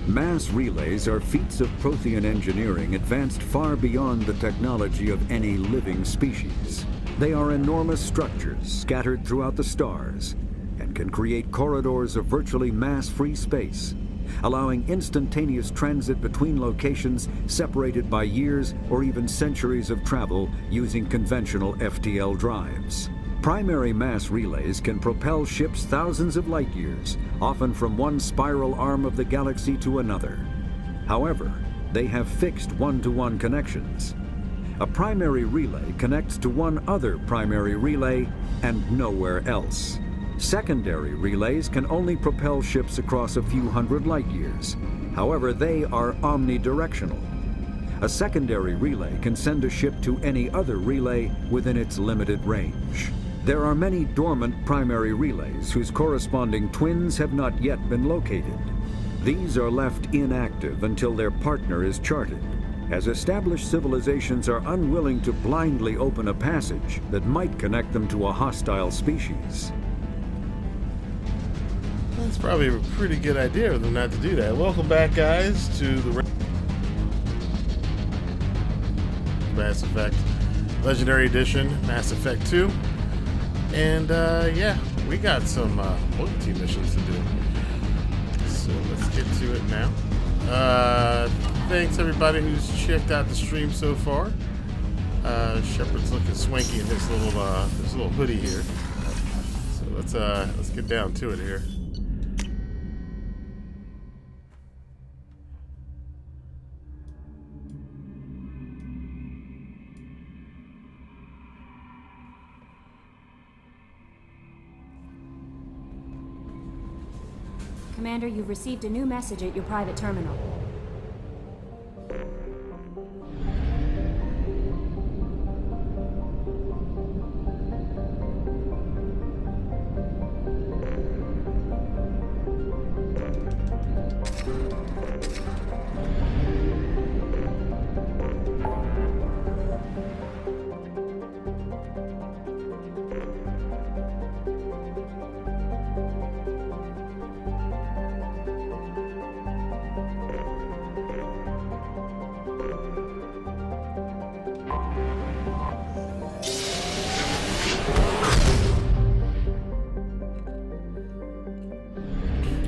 Mass relays are feats of Prothean engineering advanced far beyond the technology of any living species. They are enormous structures scattered throughout the stars and can create corridors of virtually mass-free space, allowing instantaneous transit between locations separated by years or even centuries of travel using conventional FTL drives. Primary mass relays can propel ships thousands of light years, often from one spiral arm of the galaxy to another. However, they have fixed one-to-one connections. A primary relay connects to one other primary relay and nowhere else. Secondary relays can only propel ships across a few hundred light years. However, they are omnidirectional. A secondary relay can send a ship to any other relay within its limited range. There are many dormant primary relays whose corresponding twins have not yet been located. These are left inactive until their partner is charted, as established civilizations are unwilling to blindly open a passage that might connect them to a hostile species. That's probably a pretty good idea of them not to do that. Welcome back, guys, to the Mass Effect Legendary Edition, Mass Effect 2. And, yeah, we got some loyalty missions to do. So let's get to it now. Thanks, everybody who's checked out the stream so far. Shepard's looking swanky in his little hoodie here. So let's get down to it here. Commander, you've received a new message at your private terminal.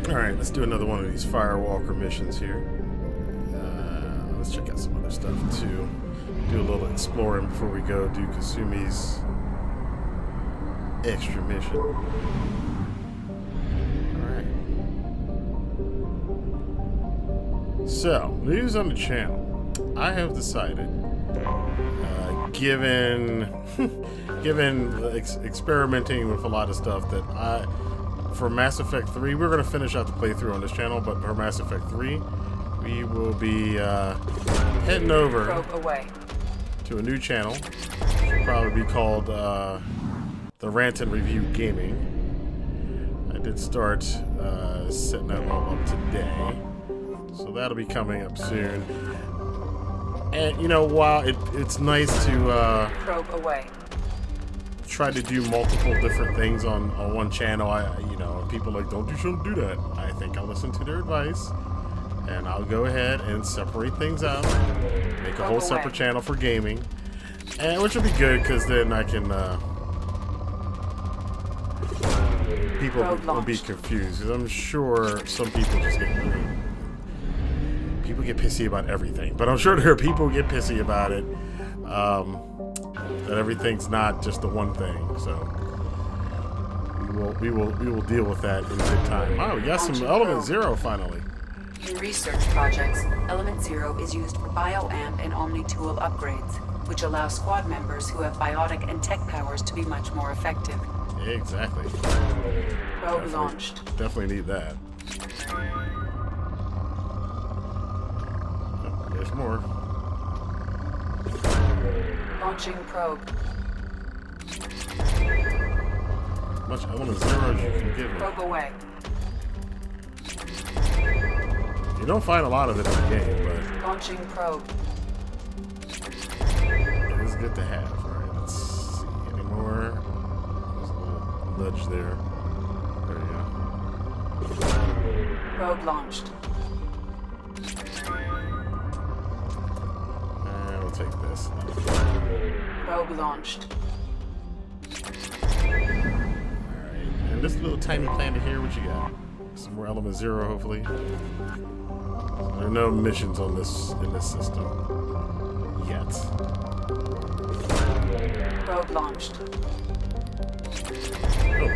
Alright, let's do another one of these Firewalker missions here. Let's check out some other stuff too. Do a little exploring before we go do Kasumi's extra mission. Alright. So, news on the channel. I have decided, given experimenting with a lot of stuff, that for Mass Effect 3, we're going to finish out the playthrough on this channel, but for Mass Effect 3, we will be heading over to a new channel. It'll probably be called the Rantin Review Gaming. I did start setting that all up today, so that'll be coming up soon. And, you know, while it's nice to try to do multiple different things on one channel, you know, people are like, shouldn't do that. I think I'll listen to their advice, and I'll go ahead and separate things out, make a whole separate channel for gaming, and which will be good because then I can people won't be confused, because I'm sure some people just get get pissy about everything, but I'm sure there are people who get pissy about it. That everything's not just the one thing, so we will deal with that in good time. Oh, we got some Element Zero finally. In research projects, Element Zero is used for bioamp and omni-tool upgrades, which allow squad members who have biotic and tech powers to be much more effective. Exactly. Probe launched. Definitely need that. Oh, there's more. Launching probe. Much Element Zero as you can give me. Probe away. You don't find a lot of it in the game, but launching probe. It is good to have. Alright, let's see. Any more? There's a little ledge there. There you go. Probe launched. We'll take this. Probe launched. Alright, and this little tiny planet here, what you got? Some more element 0, hopefully. There are no missions on this in this system yet. Probe launched. Oh,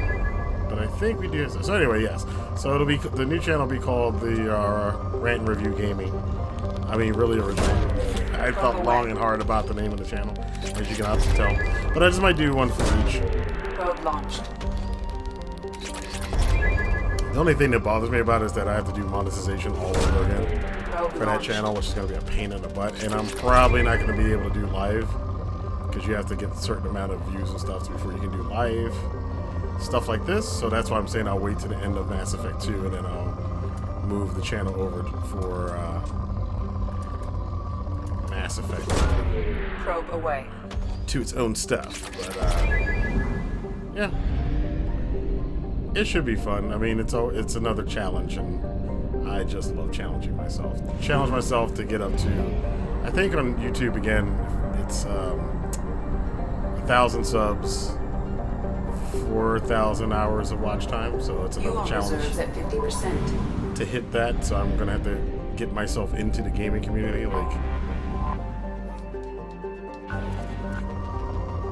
but I think we do. So anyway, yes. So it'll be the new channel will be called the Rantin Review Gaming. I mean, really original. I thought long and hard about the name of the channel, as you can obviously tell. But I just might do one for each. Probe launched. The only thing that bothers me about it is that I have to do monetization all over again Probe for that launched. channel, which is going to be a pain in the butt. And I'm probably not going to be able to do live because you have to get a certain amount of views and stuff before you can do live stuff like this. So that's why I'm saying I'll wait to the end of Mass Effect 2 and then I'll move the channel over for Mass Effect Probe away. to its own stuff. But yeah, it should be fun. I mean, it's another challenge, and I just love challenging myself. Challenge myself to get up to, I think on YouTube again, it's 1,000 subs, 4,000 hours of watch time. So it's another challenge Reserves at 50%. to hit that. So I'm gonna have to get myself into the gaming community, like.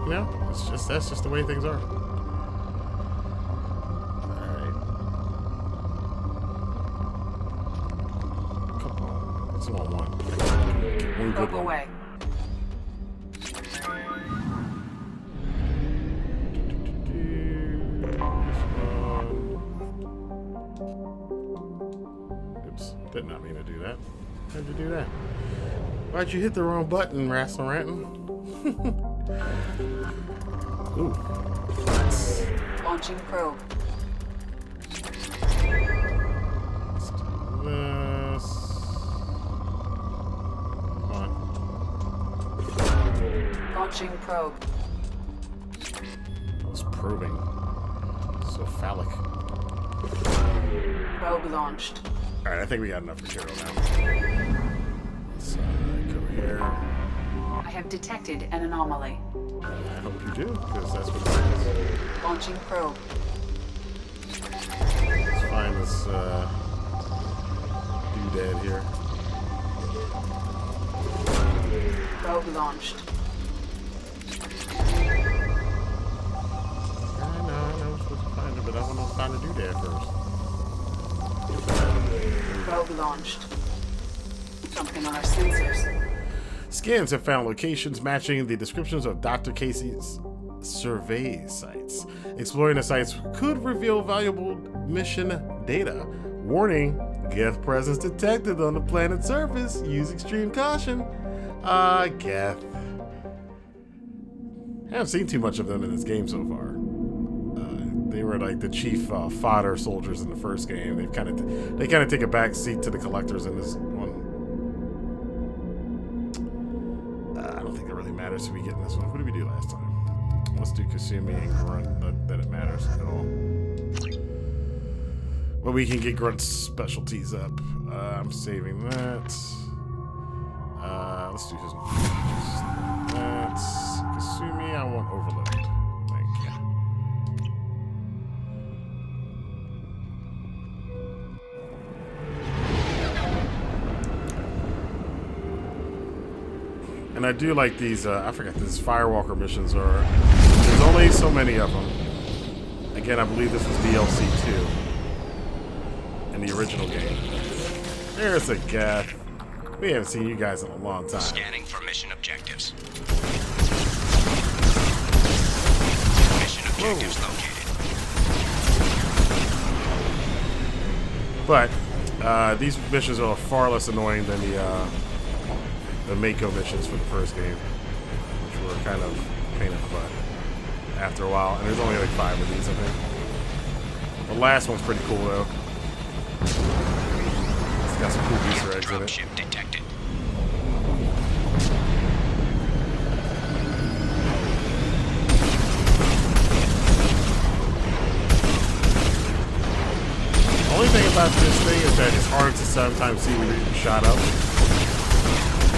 You know, that's just the way things are. Alright. Come on. It's all one. One good Probe one. away. Oops. Did not mean to do that. How'd you do that? Why'd you hit the wrong button, Rascal Rantin? Ooh. Nice. Launching probe. Let's do this. Come on. Launching probe. I was probing. So phallic. Probe launched. Alright, I think we got enough material now. Let's go here. I have detected an anomaly. I hope you do, because that's what it says. Launching probe. Let's find this doodad here. Probe launched. I know I'm supposed to find it, but I want to find a doodad first. Probe launched. Something on our sensors. Scans have found locations matching the descriptions of Dr. Casey's survey sites. Exploring the sites could reveal valuable mission data. Warning, Geth presence detected on the planet's surface. Use extreme caution. Geth. I haven't seen too much of them in this game so far. They were like the chief fodder soldiers in the first game. They kind of take a back seat to the collectors in this one. I don't think it really matters who we get in this one. What did we do last time? Let's do Kasumi and Grunt. Not that it matters at all. But we can get Grunt's specialties up. I'm saving that. Let's do his. That's Kasumi. I want Overload. Thank you. And I do like these, I forgot these Firewalker missions are, there's only so many of them. Again, I believe this was DLC 2 in the original game. There's a Geth. We haven't seen you guys in a long time. Scanning for mission objectives. Mission objectives located. But these missions are far less annoying than the Mako missions for the first game, which were kind of a pain in the butt after a while. And there's only like 5 of these, I think. The last one's pretty cool though. It's got some cool Easter eggs in it. Dropship detected. The only thing about this thing is that it's hard to sometimes see when you're shot up.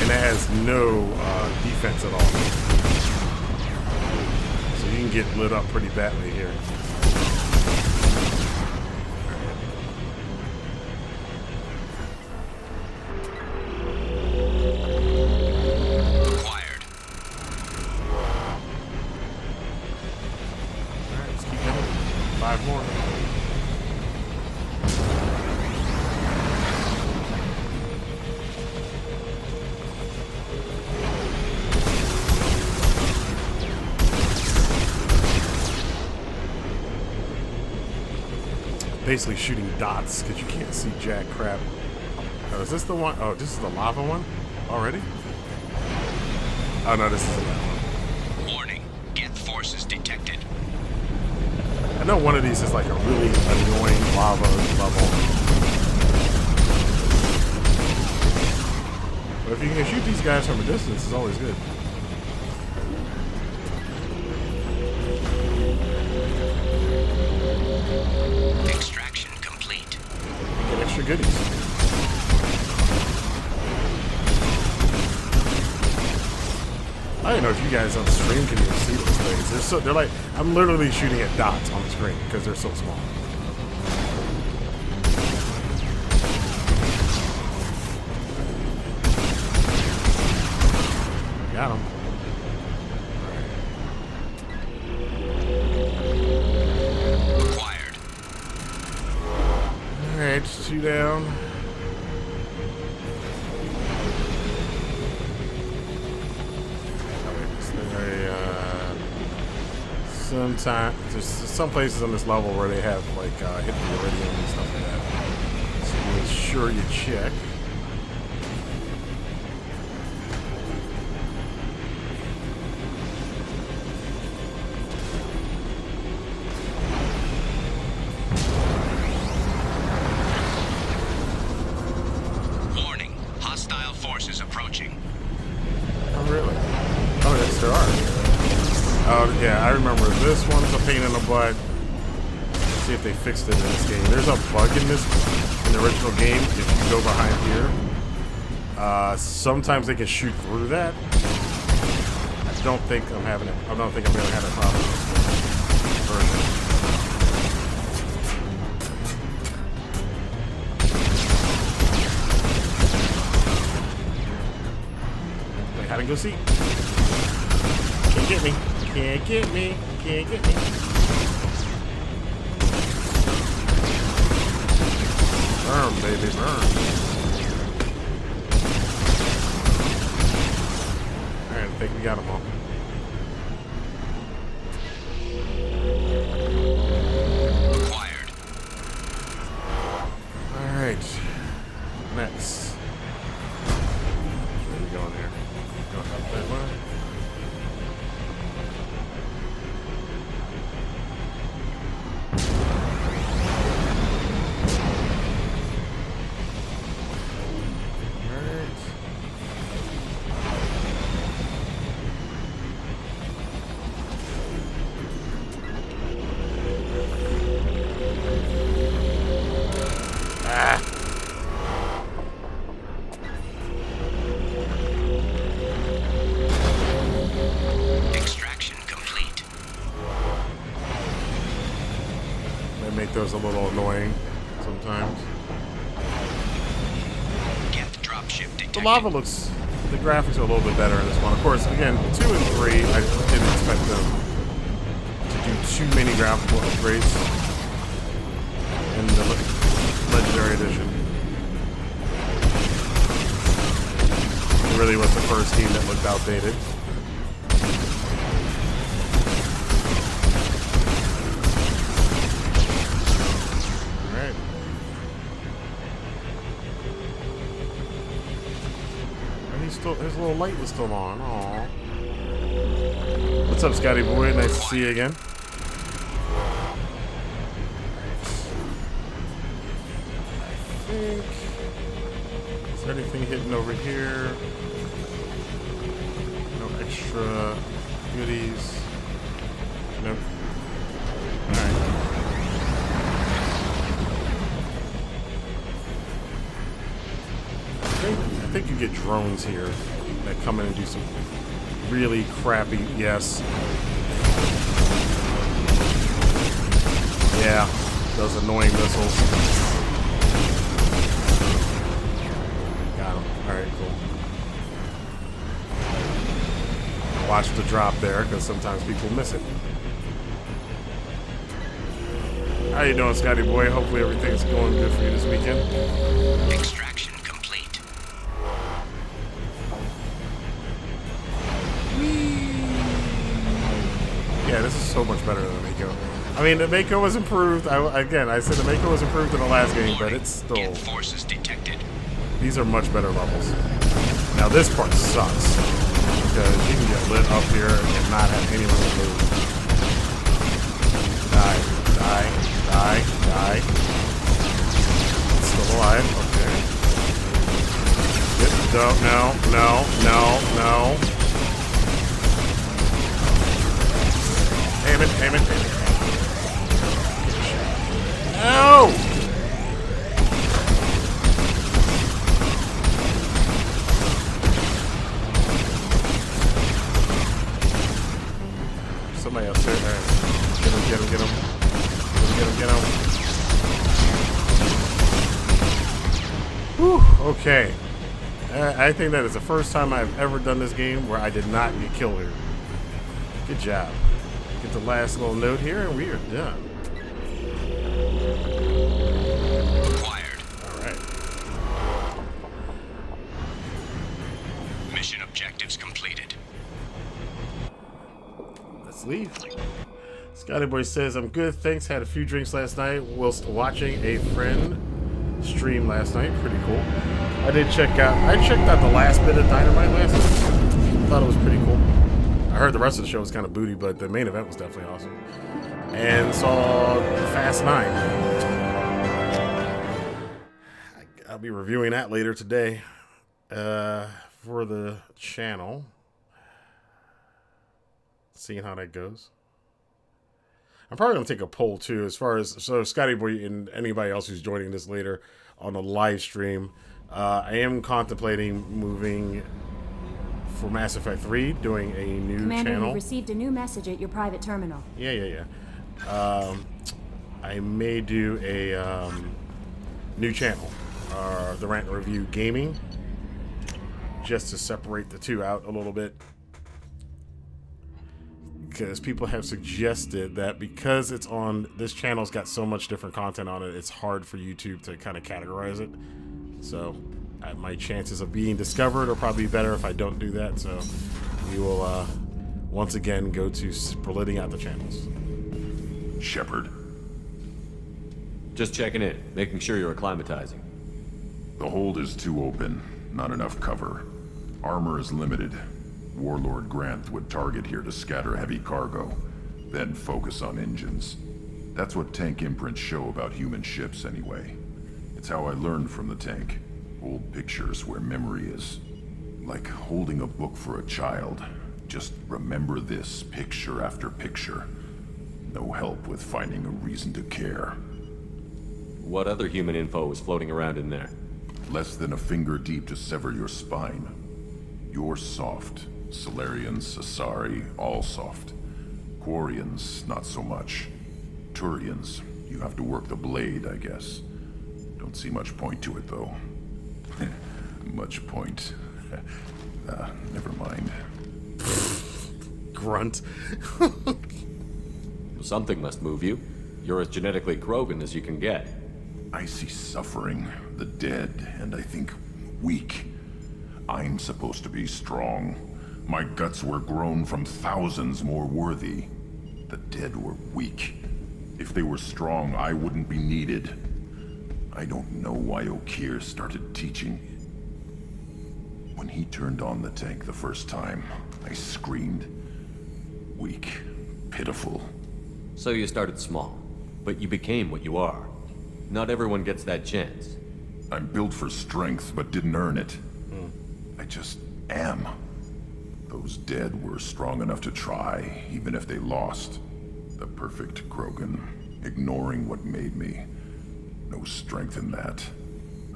And it has no defense at all. So you can get lit up pretty badly here. Acquired. Alright, let's keep going. 5 more. Basically shooting dots because you can't see jack crap. Oh, is this the one? Oh, this is the lava one already? Oh no, this isn't that one. Warning. Geth forces detected. I know one of these is like a really annoying lava level. But if you can shoot these guys from a distance, it's always good. Extraction complete. Get extra goodies. I don't know if you guys on the stream can even see those things. They're like, I'm literally shooting at dots on the screen because they're so small. Got him. Acquired. Alright, 2 down. Sometimes there's some places on this level where they have like hidden iridium and stuff like that. So make sure you check. Warning. Hostile forces approaching. Oh really? Oh yes, there are. Oh yeah, I remember this one's a pain in the butt. Let's see if they fixed it in this game. There's a bug in the original game. If you go behind here, sometimes they can shoot through that. I don't think I'm having it. I don't think I'm gonna have a problem with this version. Wait, hide and go seek. Can't get me. Can't get me. Can't get me. Burn, baby, burn. Alright, I think we got them all. Acquired. Alright. Next. Where are we going here? Going up that way? Those a little annoying sometimes. Geth dropship detected. The lava looks, the graphics are a little bit better in this one. Of course, again, 2 and 3, I didn't expect them to do too many graphical upgrades in the Legendary Edition. It really was the first game that looked outdated. His little light was still on. Aww. What's up, Scotty boy? Nice to see you again. I think. Is there anything hidden over here? No extra goodies. Nope. Alright. of drones here that come in and do some really crappy, yes. Yeah, those annoying missiles. Got him. Alright, cool. Watch the drop there, because sometimes people miss it. How you doing, Scotty boy? Hopefully everything's going good for you this weekend. Extraction complete. Yeah, this is so much better than the Mako. I mean, the Mako was improved. I said the Mako was improved in the last game, but it's still... Get forces detected. These are much better levels. Now this part sucks, because you can get lit up here and not have anyone to move. Die, die, die, die. Still alive, okay. No, no, no, no. Damn it, damn it, damn it. No! Somebody else there. Get him, get him, get him. Get him, get him. Whew, okay. I think that is the first time I've ever done this game where I did not get killed here. Good job. Get the last little note here and we are done. Acquired. Alright. Mission objectives completed. Let's leave. Scotty Boy says, I'm good, thanks. Had a few drinks last night whilst watching a friend stream last night. Pretty cool. I checked out the last bit of Dynamite last night. Thought it was pretty cool. I heard the rest of the show was kind of booty, but the main event was definitely awesome. And saw Fast 9. I'll be reviewing that later today for the channel. Seeing how that goes. I'm probably going to take a poll too, as far as, so Scotty Boy and anybody else who's joining this later on the live stream. I am contemplating moving for Mass Effect 3, doing a new Commander, channel. you've received a new message at your private terminal. Yeah. I may do a new channel, the Rantin Review Gaming, just to separate the two out a little bit. Because people have suggested that because it's on this channel's got so much different content on it, it's hard for YouTube to kind of categorize it. So my chances of being discovered are probably better if I don't do that. So we will once again go to splitting out the channels. Shepard. Just checking in, making sure you're acclimatizing. The hold is too open, not enough cover. Armor is limited. Warlord Grant would target here to scatter heavy cargo, then focus on engines. That's what tank imprints show about human ships anyway. It's how I learned from the tank. Old pictures where memory is. Like holding a book for a child. Just remember this picture after picture. No help with finding a reason to care. What other human info was floating around in there? Less than a finger deep to sever your spine. You're soft. Solarians, Asari, all soft. Quarians, not so much. Turians, you have to work the blade, I guess. Don't see much point to it, though. Much point. Never mind. Grunt. Something must move you. You're as genetically Krogan as you can get. I see suffering, the dead, and I think weak. I'm supposed to be strong. My guts were grown from thousands more worthy. The dead were weak. If they were strong, I wouldn't be needed. I don't know why Okir started teaching. When he turned on the tank the first time, I screamed. Weak, pitiful. So you started small, but you became what you are. Not everyone gets that chance. I'm built for strength, but didn't earn it. I just am. Those dead were strong enough to try, even if they lost. The perfect Krogan, ignoring what made me. No strength in that.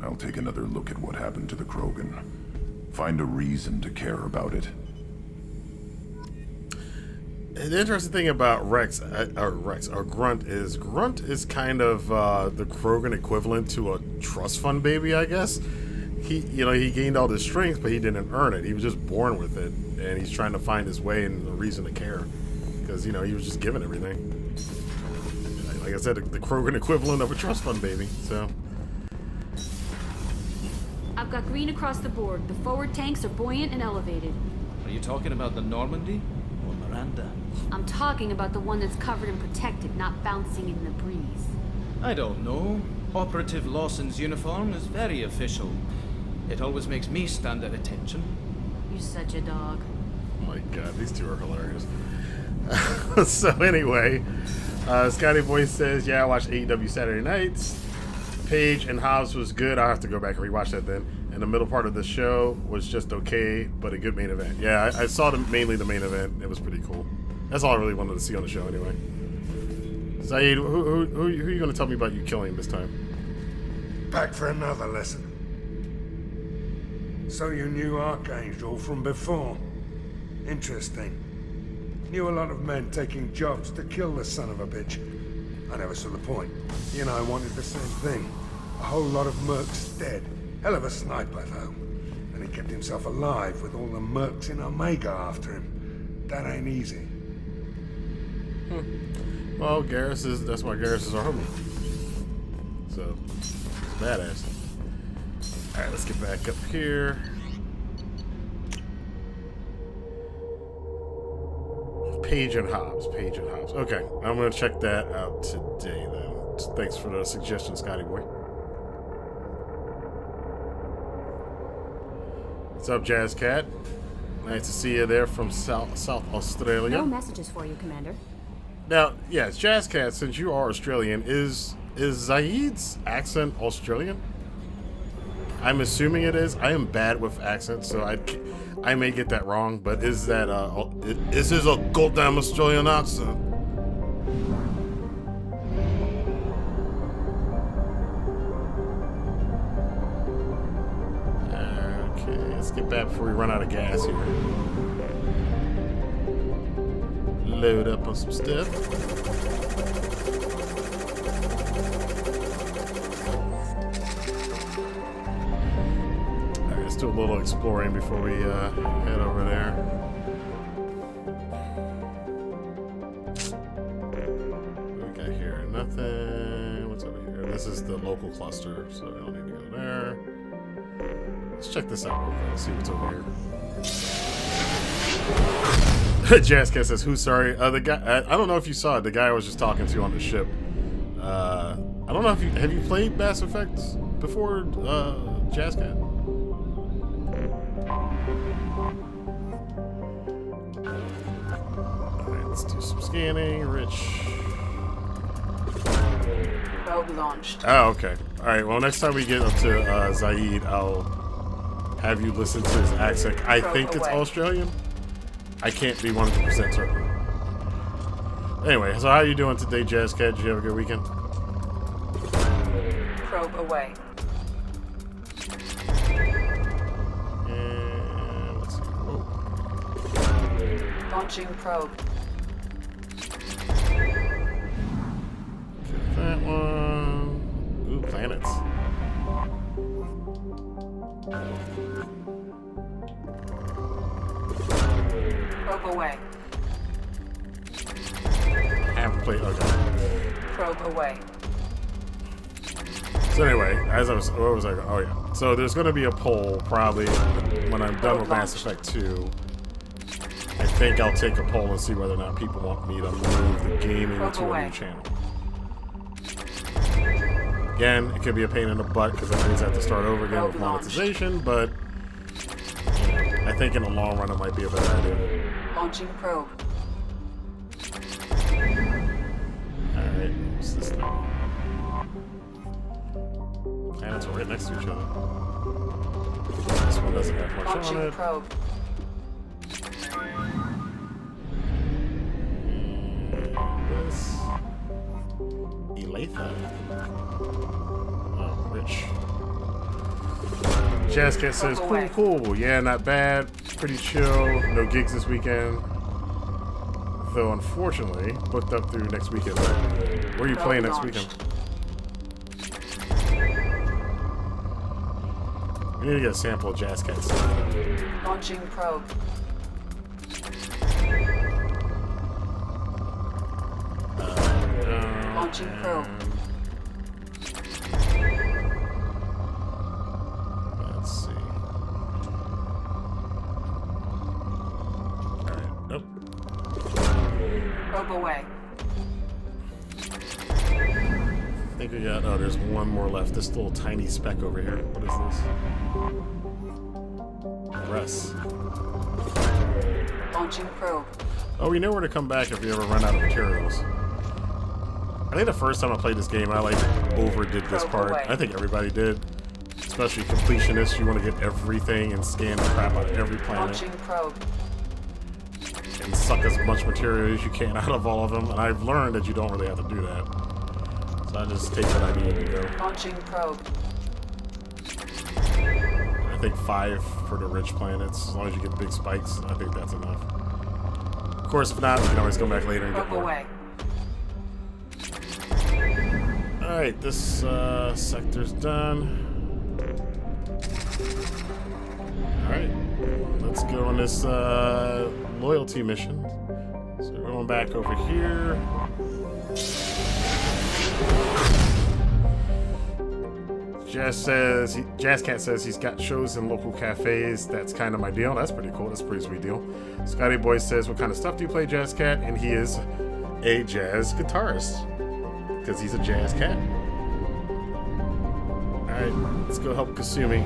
I'll take another look at what happened to the Krogan. Find a reason to care about it. The interesting thing about Grunt is kind of the Krogan equivalent to a trust fund baby, I guess. He gained all this strength, but he didn't earn it. He was just born with it, and he's trying to find his way and a reason to care, because he was just given everything. Like I said, the Krogan equivalent of a trust fund baby. So I've got green across the board. The forward tanks are buoyant and elevated. Are you talking about the Normandy or Miranda? I'm talking about the one that's covered and protected, not bouncing in the breeze. I don't know. Operative Lawson's uniform is very official. It always makes me stand at attention. You're such a dog. oh my god, these two are hilarious. So anyway, Scotty Boy says, yeah, I watched AEW Saturday nights. Paige and Hobbs was good. I'll have to go back and rewatch that then. And the middle part of the show was just okay, but a good main event. Yeah, I saw mainly the main event. It was pretty cool. That's all I really wanted to see on the show anyway. Zaid, who are you going to tell me about you killing this time? Back for another lesson. So you knew Archangel from before? Interesting. Knew a lot of men taking jobs to kill the son of a bitch. I never saw the point. He and I wanted the same thing. A whole lot of mercs dead. Hell of a sniper, though. And he kept himself alive with all the mercs in Omega after him. That ain't easy. Well, that's why Garrus is our homie. So, he's a badass. Alright, let's get back up here. Paige and Hobbs. Okay, I'm going to check that out today then. Thanks for the suggestion, Scotty Boy. What's up, Jazz Cat? Nice to see you there from South Australia. No messages for you, Commander. Now, yes, Jazz Cat, since you are Australian, is Zaid's accent Australian? I'm assuming it is. I am bad with accents, so I may get that wrong, but is that is his a goddamn Australian accent? Okay, let's get back before we run out of gas here. Load up on some stuff. Alright, let's do a little exploring before we head over there. What we got here? Nothing. What's over here? This is the local cluster, so I don't need to go there. Let's check this out real quick. Let's see what's over here. Jazzcat says, "Who's sorry?" The guy. I don't know if you saw it. The guy I was just talking to on the ship. I don't know if have you played Mass Effect before, Jazzcat? All right, let's do some scanning. Rich. Probe launched. Oh, okay. All right. Well, next time we get up to Zaid, I'll have you listen to his accent. I think it's Australian. I can't be 100% certain. Anyway, so how you doing today, Jazzcat? Did you have a good weekend? Probe away. And let's see. Whoa. Launching probe. Okay, that one. Ooh, planets. Probe away. Haven't played. Okay. Probe away. So anyway, as I was, what was I? Oh yeah. So there's going to be a poll probably when I'm done with Mass Effect 2. I think I'll take a poll and see whether or not people want me to move the gaming to a new channel. Again, it could be a pain in the butt because that means I have to start over again with monetization, but I think in the long run it might be a better idea. Launching probe. Alright, what's this thing? Planets are right next to each other. This one doesn't have much Launching on it. probe. And this. Elatha. Oh, rich. Jazzcat says, cool. Yeah, not bad. Pretty chill. No gigs this weekend. Though, unfortunately, booked up through next weekend. Where are you playing next weekend? We need to get a sample of Jazzcat's. Launching probe. Launching probe. Let's see. Alright, nope. Probe away. I think we got, oh, there's one more left. This little tiny speck over here. What is this? Russ. Launching probe. Oh, we know where to come back if we ever run out of materials. I think the first time I played this game, I like overdid this part. I think everybody did. Especially completionists, you want to get everything and scan the crap out of every planet. Launching probe. And suck as much material as you can out of all of them. And I've learned that you don't really have to do that. So I just take what I need and go. Launching probe. I think 5 for the rich planets. As long as you get big spikes, I think that's enough. Of course, if not, we can always come back later and get more. Away. Alright, this sector's done. Alright, let's go on this loyalty mission. So we're going back over here. Jazzcat says he's got shows in local cafes. That's kind of my deal. That's pretty cool. That's a pretty sweet deal. Scotty Boy says, what kind of stuff do you play, Jazzcat? And he is a jazz guitarist. Because he's a jazz cat. Alright, let's go help Kasumi.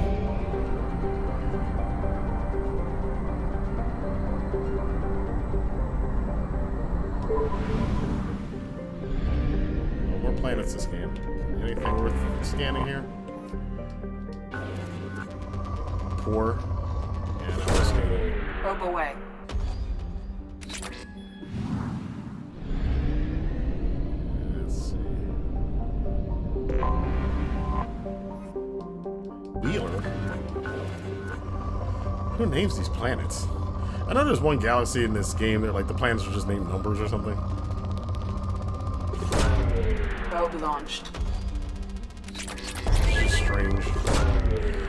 No more planets to scan. Anything worth scanning here? Poor. Yeah, no more scanning. Probe away. Wheeler? Who names these planets? I know there's one galaxy in this game that like the planets are just named numbers or something. Probe launched. It's strange.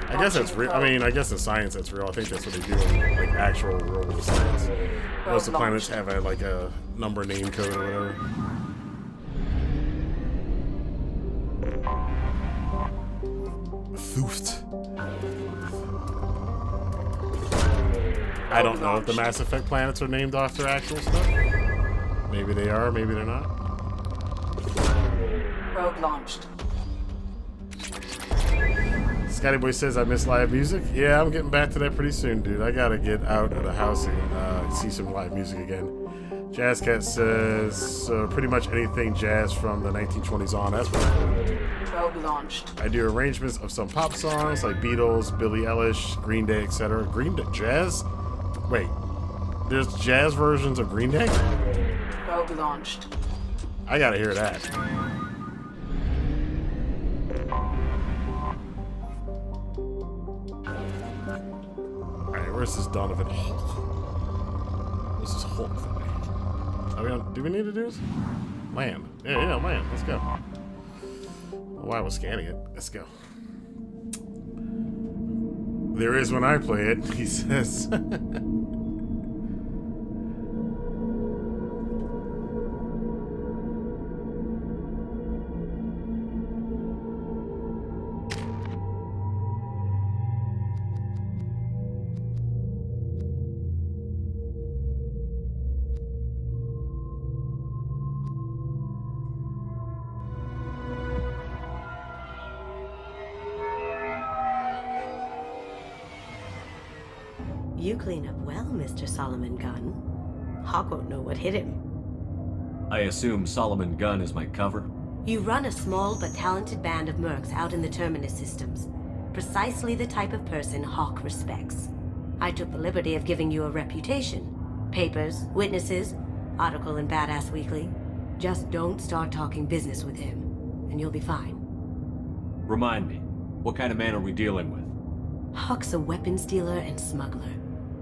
I guess that's real. I mean, I guess in science that's real. I think that's what they do in like actual real world science. Most of the planets have like a number name code or whatever. Thuft. I don't know if the Mass Effect planets are named after actual stuff. Maybe they are, maybe they're not. Probe launched. Scotty Boy says I miss live music. Yeah, I'm getting back to that pretty soon, dude. I gotta get out of the house and see some live music again. Jazzcat says pretty much anything jazz from the 1920s on. That's pretty cool. Probe launched. I do arrangements of some pop songs like Beatles, Billie Eilish, Green Day, etc. Green Day jazz? Wait, there's jazz versions of Green Day? Probe launched. I gotta hear that. Alright, where's this Donovan Hock? What's this Hulk thing? Do we need to do this? Land. Yeah, land. Let's go. While I was scanning it, let's go. There is when I play it, he says. You clean up well, Mr. Solomon Gunn. Hawk won't know what hit him. I assume Solomon Gunn is my cover? You run a small but talented band of mercs out in the Terminus systems. Precisely the type of person Hawk respects. I took the liberty of giving you a reputation. Papers, witnesses, article in Badass Weekly. Just don't start talking business with him, and you'll be fine. Remind me, what kind of man are we dealing with? Hock's a weapons dealer and smuggler.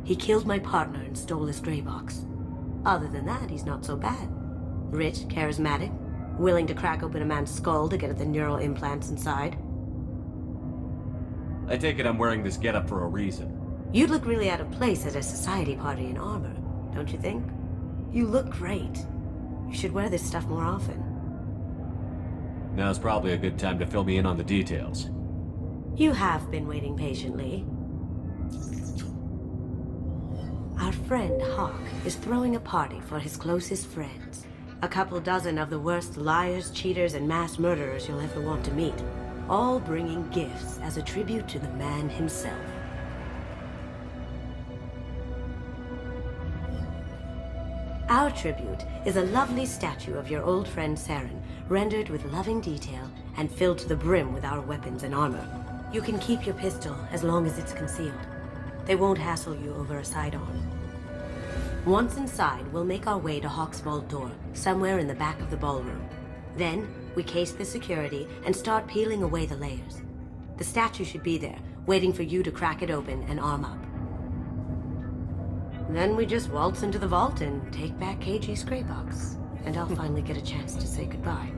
He killed my partner and stole his Graybox. Other than that, he's not so bad. Rich, charismatic, willing to crack open a man's skull to get at the neural implants inside. I take it I'm wearing this getup for a reason. You'd look really out of place at a society party in armor, don't you think? You look great. You should wear this stuff more often. Now's probably a good time to fill me in on the details. You have been waiting patiently. Our friend Hock is throwing a party for his closest friends. A couple dozen of the worst liars, cheaters, and mass murderers you'll ever want to meet. All bringing gifts as a tribute to the man himself. Our tribute is a lovely statue of your old friend Saren, rendered with loving detail and filled to the brim with our weapons and armor. You can keep your pistol as long as it's concealed. They won't hassle you over a sidearm. Once inside, we'll make our way to Hock's vault door, somewhere in the back of the ballroom. Then, we case the security and start peeling away the layers. The statue should be there, waiting for you to crack it open and arm up. Then we just waltz into the vault and take back KG's Graybox. And I'll finally get a chance to say goodbye.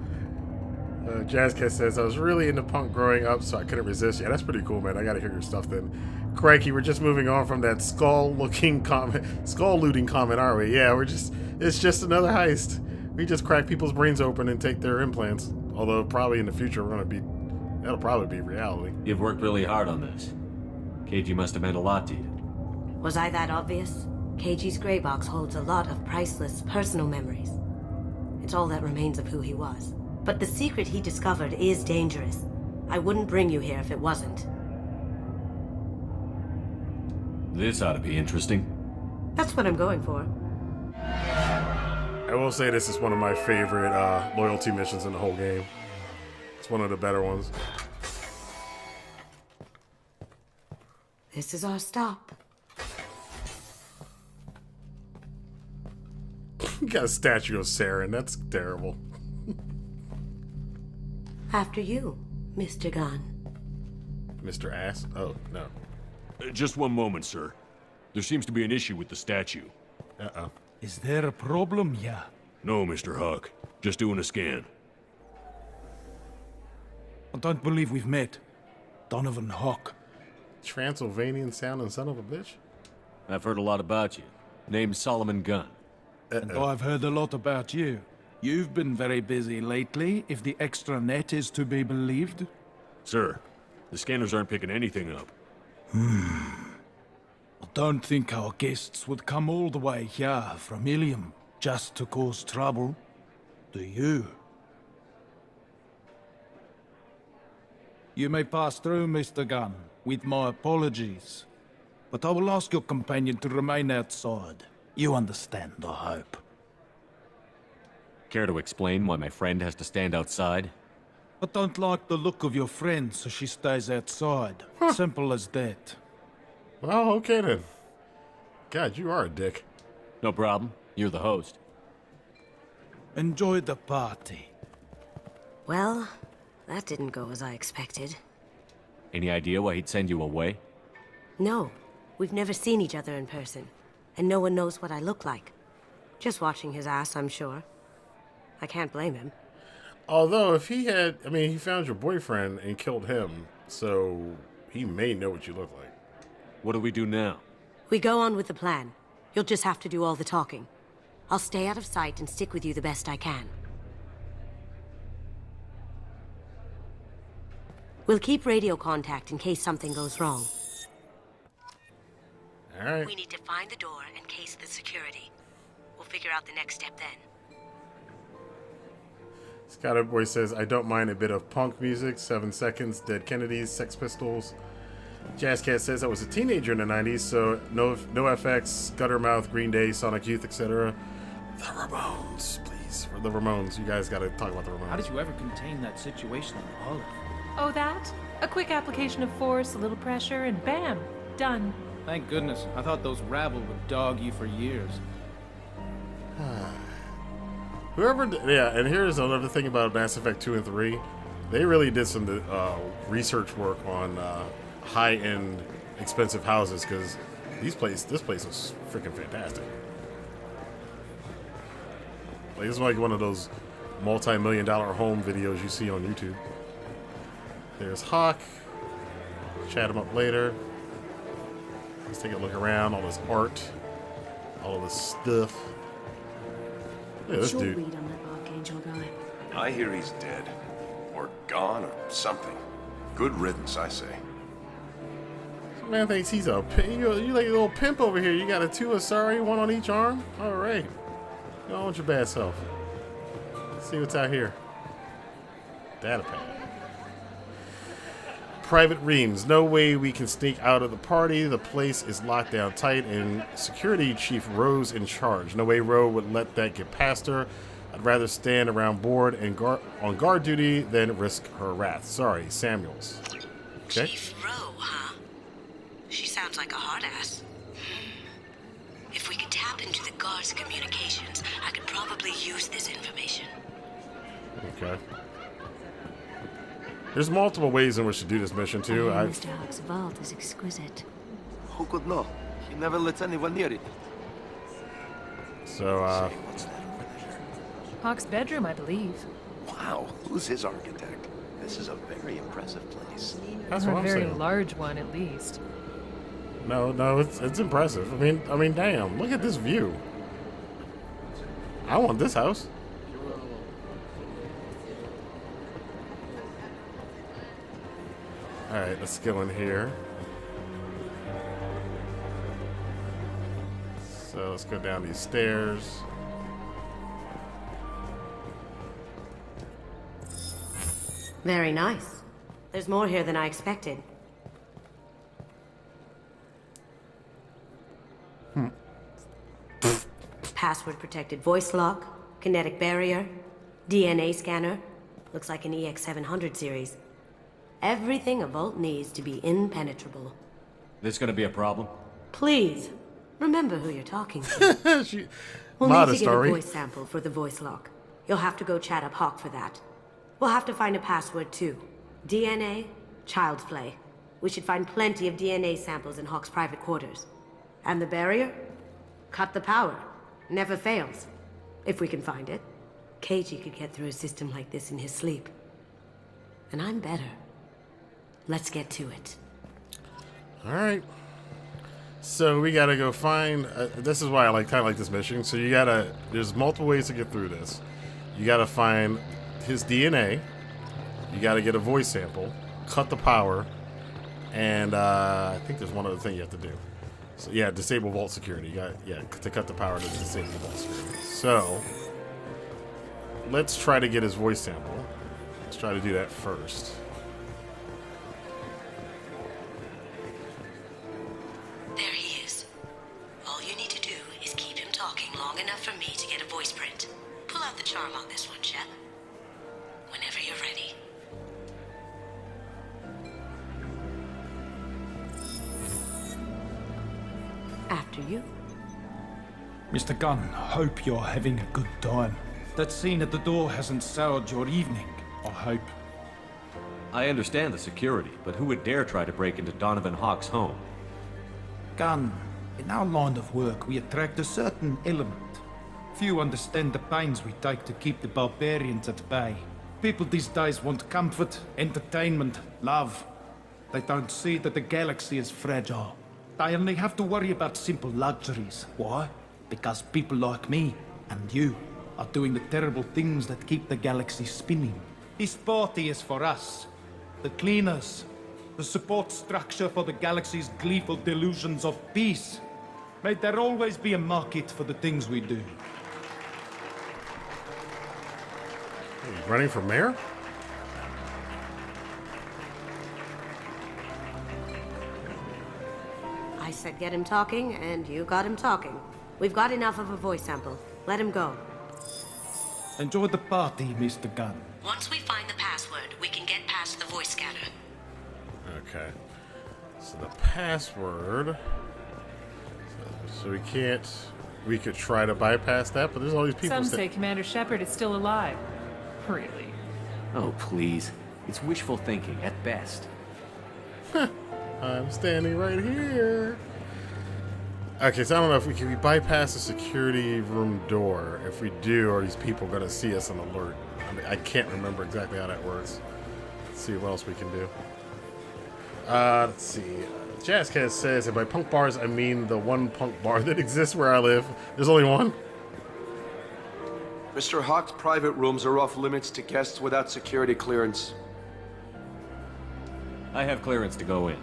Jazzcat says, I was really into punk growing up, so I couldn't resist. Yeah, that's pretty cool, man. I gotta hear your stuff then. Crikey, we're just moving on from that skull-looting comment, aren't we? Yeah, it's just another heist. We just crack people's brains open and take their implants. Although probably in the future that'll probably be reality. You've worked really hard on this. KG must have meant a lot to you. Was I that obvious? KG's Graybox holds a lot of priceless personal memories. It's all that remains of who he was. But the secret he discovered is dangerous. I wouldn't bring you here if it wasn't. This ought to be interesting. That's what I'm going for. I will say this is one of my favorite loyalty missions in the whole game. It's one of the better ones. This is our stop. You got a statue of Saren. That's terrible. After you, Mr. Gunn. Mr. Ass? Oh, no. Just one moment, sir. There seems to be an issue with the statue. Uh-oh. Is there a problem, yeah? No, Mr. Hock. Just doing a scan. I don't believe we've met. Donovan Hock. Transylvanian sounding son of a bitch? I've heard a lot about you. Name's Solomon Gunn. And I've heard a lot about you. You've been very busy lately, if the extranet is to be believed. Sir, the scanners aren't picking anything up. I don't think our guests would come all the way here from Ilium just to cause trouble. Do you? You may pass through, Mr. Gunn, with my apologies. But I will ask your companion to remain outside. You understand, I hope. Care to explain why my friend has to stand outside? I don't like the look of your friend, so she stays outside. Simple as that. Well, okay then. God, you are a dick. No problem. You're the host. Enjoy the party. Well, that didn't go as I expected. Any idea why he'd send you away? No, we've never seen each other in person. And no one knows what I look like. Just watching his ass, I'm sure. I can't blame him. Although, if he had... I mean, he found your boyfriend and killed him, so he may know what you look like. What do we do now? We go on with the plan. You'll just have to do all the talking. I'll stay out of sight and stick with you the best I can. We'll keep radio contact in case something goes wrong. All right. We need to find the door and case the security. We'll figure out the next step then. Scotty Boy says, I don't mind a bit of punk music, 7 Seconds, Dead Kennedys, Sex Pistols. Jazzcat says, I was a teenager in the 90s, so no FX, Guttermouth, Green Day, Sonic Youth, etc. The Ramones, please. For the Ramones, you guys gotta talk about the Ramones. How did you ever contain that situation in Olive? Oh, that? A quick application of force, a little pressure, and bam! Done. Thank goodness. I thought those rabble would dog you for years. Yeah, and here's another thing about Mass Effect 2 and 3. They really did some research work on high-end expensive houses because this place is freaking fantastic. Like, it's like one of those multi-million-dollar home videos you see on YouTube. There's Hock. Chat him up later. Let's take a look around. All this art, all of this stuff. Look at this dude. Read on that Archangel guy. I hear he's dead, or gone, or something. Good riddance, I say. Man thinks he's a pimp. You like a little pimp over here. You got a 2 Asari, 1 on each arm. All right. Go on with your bad self. Let's see what's out here. Data pad. Private Reams. No way we can sneak out of the party. The place is locked down tight, and Security Chief Rowe's in charge. No way Rowe would let that get past her. I'd rather stand around board and on guard duty than risk her wrath. Sorry, Samuels. Okay. Chief Rowe, huh? She sounds like a hard ass. If we could tap into the guard's communications, I could probably use this information. Okay. There's multiple ways in which to do this mission too. Mr. Hock's vault is exquisite. Who could know? He never lets anyone near it. So, Hock's bedroom, I believe. Wow, who's his architect? This is a very impressive place. That's Or what a I'm very saying. large one, at least. No, it's impressive. I mean, damn, look at this view. I want this house. All right, let's go in here. So let's go down these stairs. Very nice. There's more here than I expected. Password-protected voice lock, kinetic barrier, DNA scanner. Looks like an EX700 series. Everything a vault needs to be impenetrable. This gonna be a problem? Please, remember who you're talking to. We'll need to get a voice sample for the voice lock. You'll have to go chat up Hock for that. We'll have to find a password too. DNA, child's play. We should find plenty of DNA samples in Hock's private quarters. And the barrier? Cut the power. Never fails. If we can find it. KG could get through a system like this in his sleep. And I'm better. Let's get to it. All right. So we gotta go find. This is why I kind of like this mission. So you gotta. There's multiple ways to get through this. You gotta find his DNA. You gotta get a voice sample. Cut the power. And I think there's one other thing you have to do. So yeah, disable vault security. You got to cut the power to disable vault security. So let's try to get his voice sample. Let's try to do that first. There he is. All you need to do is keep him talking long enough for me to get a voice print. Pull out the charm on this one, Shep. Whenever you're ready. After you. Mr. Gunn, hope you're having a good time. That scene at the door hasn't soured your evening, I hope. I understand the security, but who would dare try to break into Donovan Hock's home? Gunn, in our line of work, we attract a certain element. Few understand the pains we take to keep the barbarians at bay. People these days want comfort, entertainment, love. They don't see that the galaxy is fragile. They only have to worry about simple luxuries. Why? Because people like me and you are doing the terrible things that keep the galaxy spinning. This party is for us, the cleaners, the support structure for the galaxy's gleeful delusions of peace. May there always be a market for the things we do. Are you running for mayor? I said get him talking, and you got him talking. We've got enough of a voice sample. Let him go. Enjoy the party, Mr. Gunn. Once we find the password, we can get past the voice scanner. Okay. So the password. So we can't. We could try to bypass that, but there's all these people. Some say Commander Shepard is still alive. Really? Oh, please. It's wishful thinking, at best. I'm standing right here. Okay, so I don't know if we can bypass the security room door. If we do, are these people going to see us on alert? I mean, I can't remember exactly how that works. Let's see what else we can do. Let's see. Jazzcat says, and by punk bars, I mean the one punk bar that exists where I live. There's only one. Mr. Hock's private rooms are off limits to guests without security clearance. I have clearance to go in.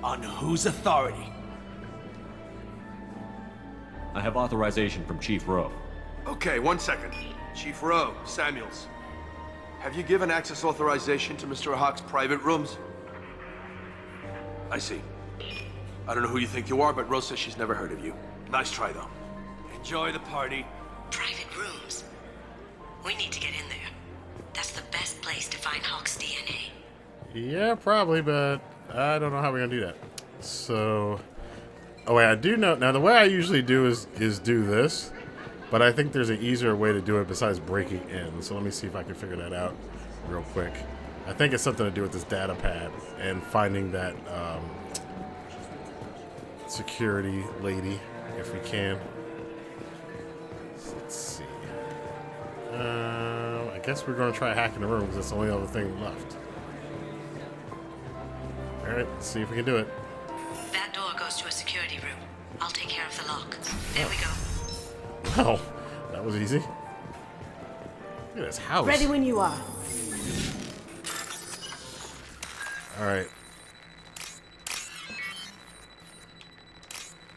On whose authority? I have authorization from Chief Rowe. Okay, 1 second. Chief Rowe, Samuels. Have you given access authorization to Mr. Hock's private rooms? I see. I don't know who you think you are, but Rose says she's never heard of you. Nice try, though. Enjoy the party. Private rooms. We need to get in there. That's the best place to find Hock's DNA. Yeah, probably, but I don't know how we're going to do that. So... Oh, wait, I do know... Now, the way I usually do is do this, but I think there's an easier way to do it besides breaking in. So let me see if I can figure that out real quick. I think it's something to do with this data pad and finding that security lady, if we can. Let's see. I guess we're going to try hacking the room because that's the only other thing left. Alright, let's see if we can do it. That door goes to a security room. I'll take care of the lock. There we go. Oh, that was easy. Look at this house. Ready when you are. Alright.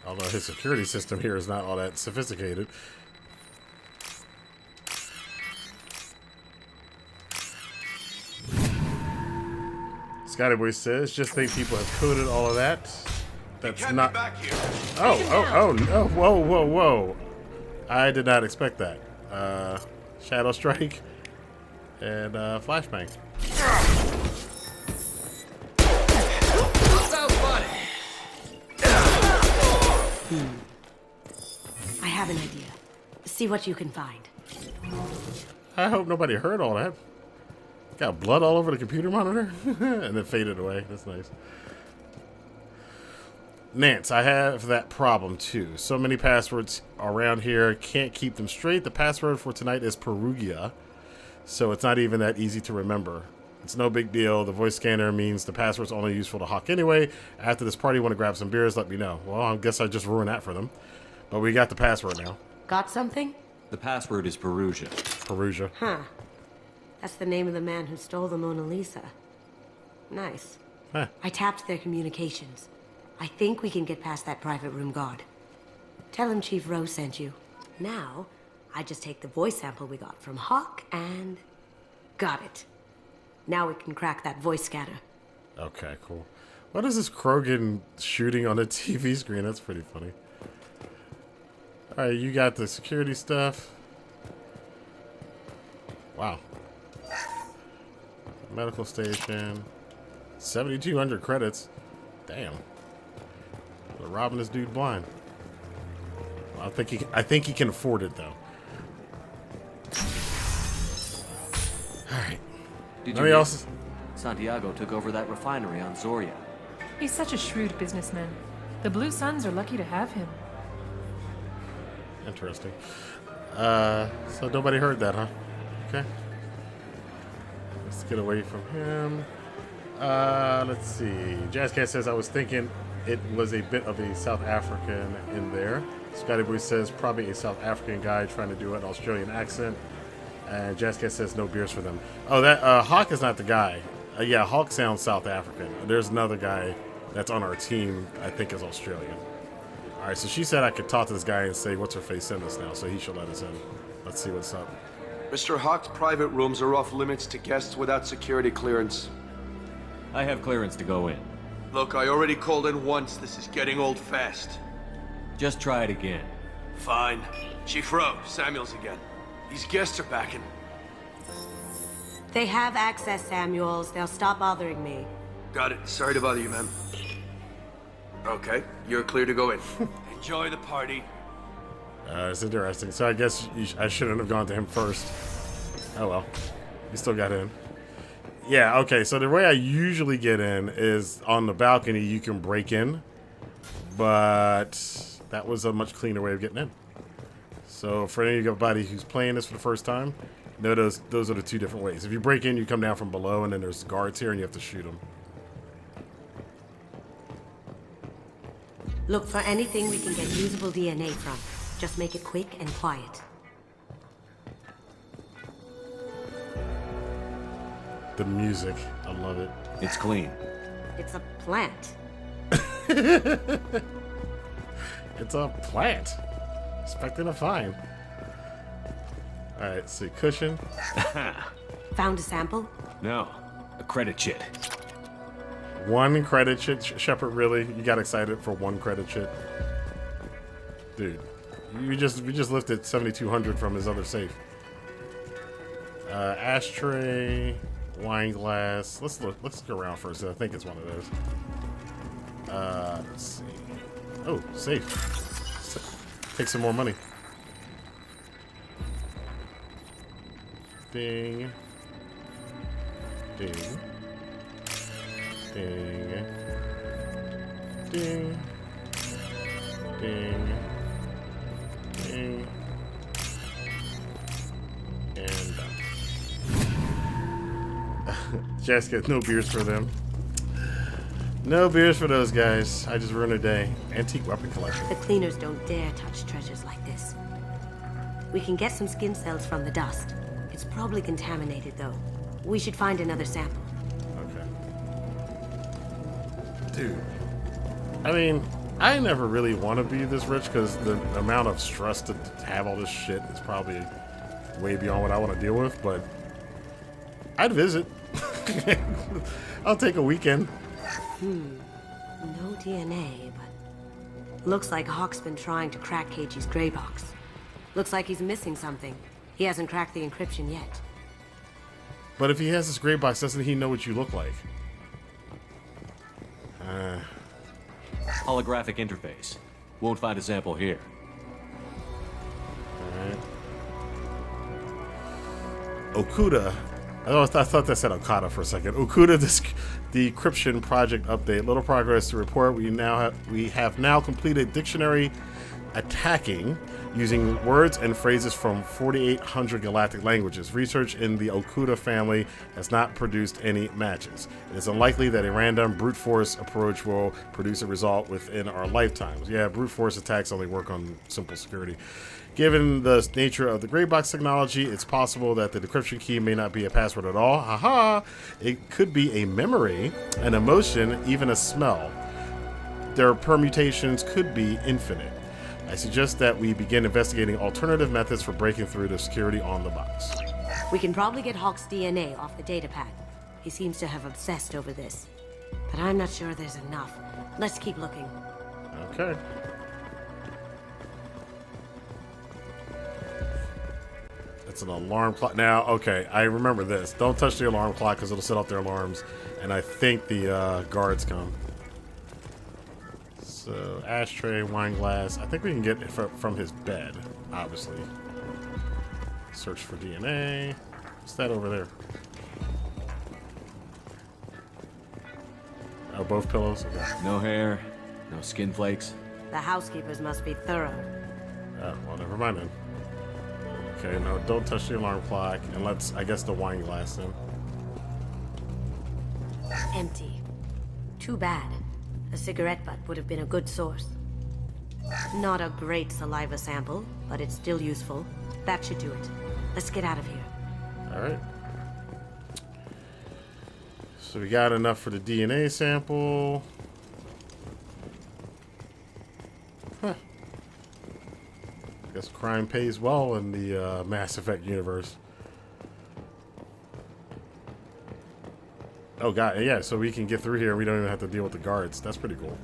Although his security system here is not all that sophisticated. Scotty Boy says, just think people have coded all of that. That's not. Back here. Oh, whoa, whoa, whoa. I did not expect that. Shadow Strike and Flashbang. I have an idea. See what you can find. I hope nobody heard all that. Got blood all over the computer monitor and then faded away. That's nice. Nance, I have that problem too. So many passwords around here, can't keep them straight. The password for tonight is Perugia, so it's not even that easy to remember. It's no big deal. The voice scanner means the password's only useful to Hock anyway. After this party, want to grab some beers, let me know. Well, I guess I just ruined that for them. But we got the password now. Got something? The password is Perugia. Perugia. Huh. That's the name of the man who stole the Mona Lisa. Nice. Huh. I tapped their communications. I think we can get past that private room guard. Tell him Chief Rose sent you. Now, I just take the voice sample we got from Hock and... got it. Now we can crack that voice scatter. Okay, cool. What is this Krogan shooting on the TV screen? That's pretty funny. Alright, you got the security stuff. Wow. Medical station. 7,200 credits. Damn. They're robbing this dude blind. Well, I think he can afford it though. Alright. Did you hear? Santiago took over that refinery on Zoria. He's such a shrewd businessman. The Blue Suns are lucky to have him. Interesting. So nobody heard that, huh? Okay. Let's get away from him. Let's see. Jazzcat says, I was thinking it was a bit of a South African in there. Scotty Boy says, probably a South African guy trying to do an Australian accent. And Jazzcat says, no beers for them. Oh, that Hock is not the guy. Yeah, Hock sounds South African. There's another guy that's on our team, I think is Australian. Alright, so she said I could talk to this guy and say, what's her face, send us now, so he should let us in. Let's see what's up. Mr. Hock's private rooms are off limits to guests without security clearance. I have clearance to go in. Look, I already called in once. This is getting old fast. Just try it again. Fine. Chief Rowe, Samuels again. These guests are backing. They have access, Samuels. They'll stop bothering me. Got it. Sorry to bother you, ma'am. Okay, you're clear to go in. Enjoy the party. It's interesting. So I guess I shouldn't have gone to him first. Oh well. He still got in. Yeah, okay, so the way I usually get in is on the balcony. You can break in, but that was a much cleaner way of getting in. So for anybody who's playing this for the first time, know those are the two different ways. If you break in, you come down from below, and then there's guards here, and you have to shoot them. Look for anything we can get usable DNA from. Just make it quick and quiet. The music, I love it. It's clean. It's a plant. It's a plant. Expecting a fine. All right, let's see, cushion. Found a sample? No, a credit chit. One credit chit, Shepard. Really, you got excited for one credit chit, dude? We just lifted 7,200 from his other safe. Ashtray, wine glass. Let's look. Let's go around first. I think it's one of those. Let's see. Oh, safe. Take some more money. Ding. Ding. Ding. Ding. Ding. Ding. And done. Jessica, no beers for them. No beers for those guys. I just ruined a day. Antique weapon collection. The cleaners don't dare touch treasures like this. We can get some skin cells from the dust. It's probably contaminated, though. We should find another sample. Okay. Dude. I mean, I never really want to be this rich because the amount of stress to have all this shit is probably way beyond what I want to deal with, but I'd visit. I'll take a weekend. No DNA, but... Looks like Hock's been trying to crack KG's Graybox. Looks like he's missing something. He hasn't cracked the encryption yet. But if he has this Graybox, doesn't he know what you look like? Holographic interface. Won't find a sample here. Alright. Okuda. I thought that said Okada for a second. Okuda, the decryption project update. Little progress to report. We have now completed dictionary attacking using words and phrases from 4,800 galactic languages. Research in the Okuda family has not produced any matches. It is unlikely that a random brute force approach will produce a result within our lifetimes. Yeah, brute force attacks only work on simple security. Given the nature of the Graybox technology, it's possible that the decryption key may not be a password at all. Haha! It could be a memory, an emotion, even a smell. Their permutations could be infinite. I suggest that we begin investigating alternative methods for breaking through the security on the box. We can probably get Hock's DNA off the datapad. He seems to have obsessed over this. But I'm not sure there's enough. Let's keep looking. Okay. It's an alarm clock. Now, okay, I remember this. Don't touch the alarm clock because it'll set off their alarms. And I think the guards come. So, ashtray, wine glass. I think we can get it from his bed, obviously. Search for DNA. What's that over there? Oh, both pillows? Okay. No hair, no skin flakes. The housekeepers must be thorough. Oh, well, never mind then. Okay, no, don't touch the alarm clock. And let's, I guess, the wine glass then. Empty. Too bad. A cigarette butt would have been a good source. Not a great saliva sample, but it's still useful. That should do it. Let's get out of here. Alright. So we got enough for the DNA sample. Huh. I guess crime pays well in the Mass Effect universe. Oh god, yeah, so we can get through here and we don't even have to deal with the guards. That's pretty cool.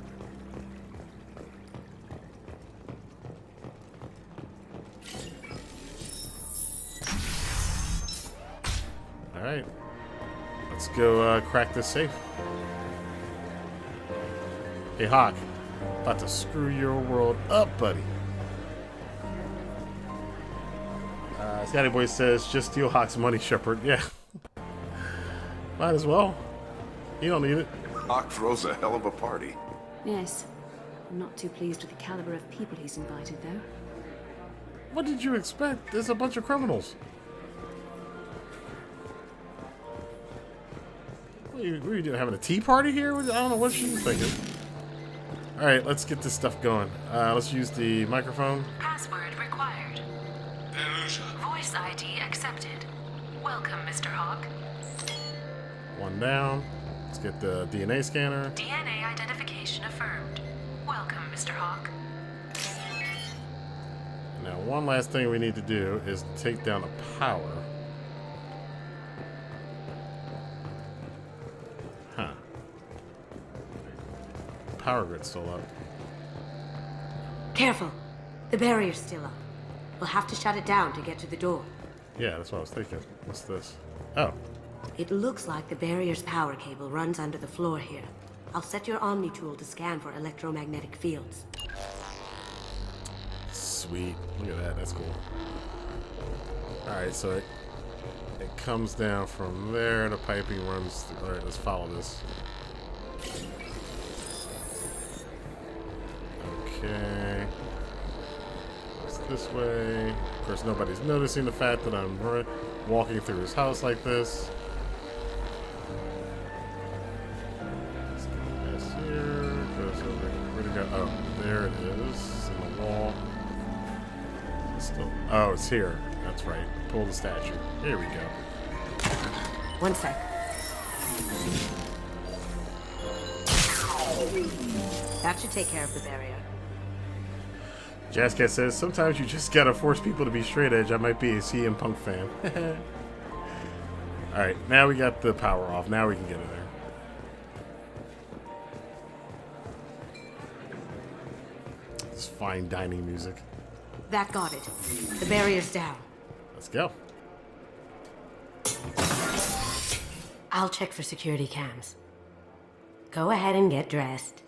Alright. Let's go crack this safe. Hey Hock, about to screw your world up, buddy. Scotty Boy says, just steal Hock's money, Shepard. Yeah. Might as well. You don't need it. Hock throws a hell of a party. Yes. I'm not too pleased with the caliber of people he's invited, though. What did you expect? There's a bunch of criminals. What are you doing? Having a tea party here? I don't know what she's thinking. Alright, let's get this stuff going. Let's use the microphone. Password required. Voice ID accepted. Welcome, Mr. Hock. One down. Let's get the DNA scanner. DNA identification affirmed. Welcome, Mr. Hock. Now, one last thing we need to do is take down the power. Huh. Power grid's still up. Careful. The barrier's still up. We'll have to shut it down to get to the door. Yeah, that's what I was thinking. What's this? Oh. It looks like the barrier's power cable runs under the floor here. I'll set your Omni tool to scan for electromagnetic fields. Sweet. Look at that. That's cool. Alright, so it comes down from there. The piping runs through. Alright, let's follow this. Okay. It's this way. Of course, nobody's noticing the fact that I'm walking through his house like this. Let's get past here. Goes over. Where'd it go? Oh, there it is. In the wall. Still, oh, it's here. That's right. Pull the statue. Here we go. One sec. That should take care of the barrier. Jazzcat says, sometimes you just gotta force people to be straight edge. I might be a CM Punk fan. Alright, now we got the power off. Now we can get in there. It's fine dining music. That got it. The barrier's down. Let's go. I'll check for security cams. Go ahead and get dressed.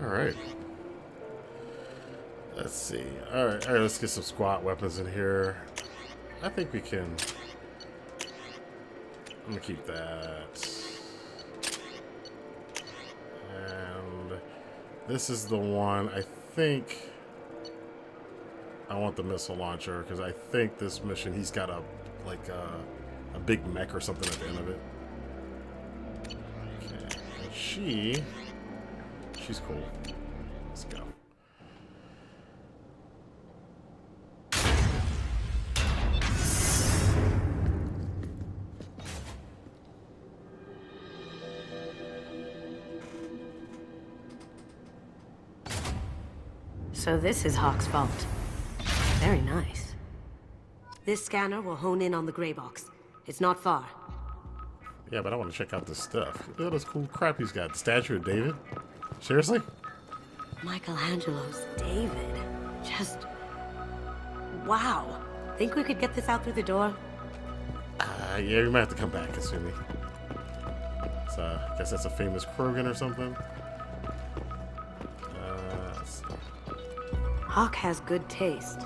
Alright. Let's see. Alright, let's get some squat weapons in here. I think we can. I'm gonna keep that. And this is the one I think I want the missile launcher because I think this mission he's got a big mech or something at the end of it. Okay. And she's cool. Let's go. So this is Hock's vault. Very nice. This scanner will hone in on the Graybox. It's not far. Yeah, but I want to check out this stuff. Look at all this cool crap he's got. The statue of David? Seriously? Michelangelo's David. Just... wow. Think we could get this out through the door? Yeah, we might have to come back, Kasumi. So, I guess that's a famous Krogan or something. Hock has good taste.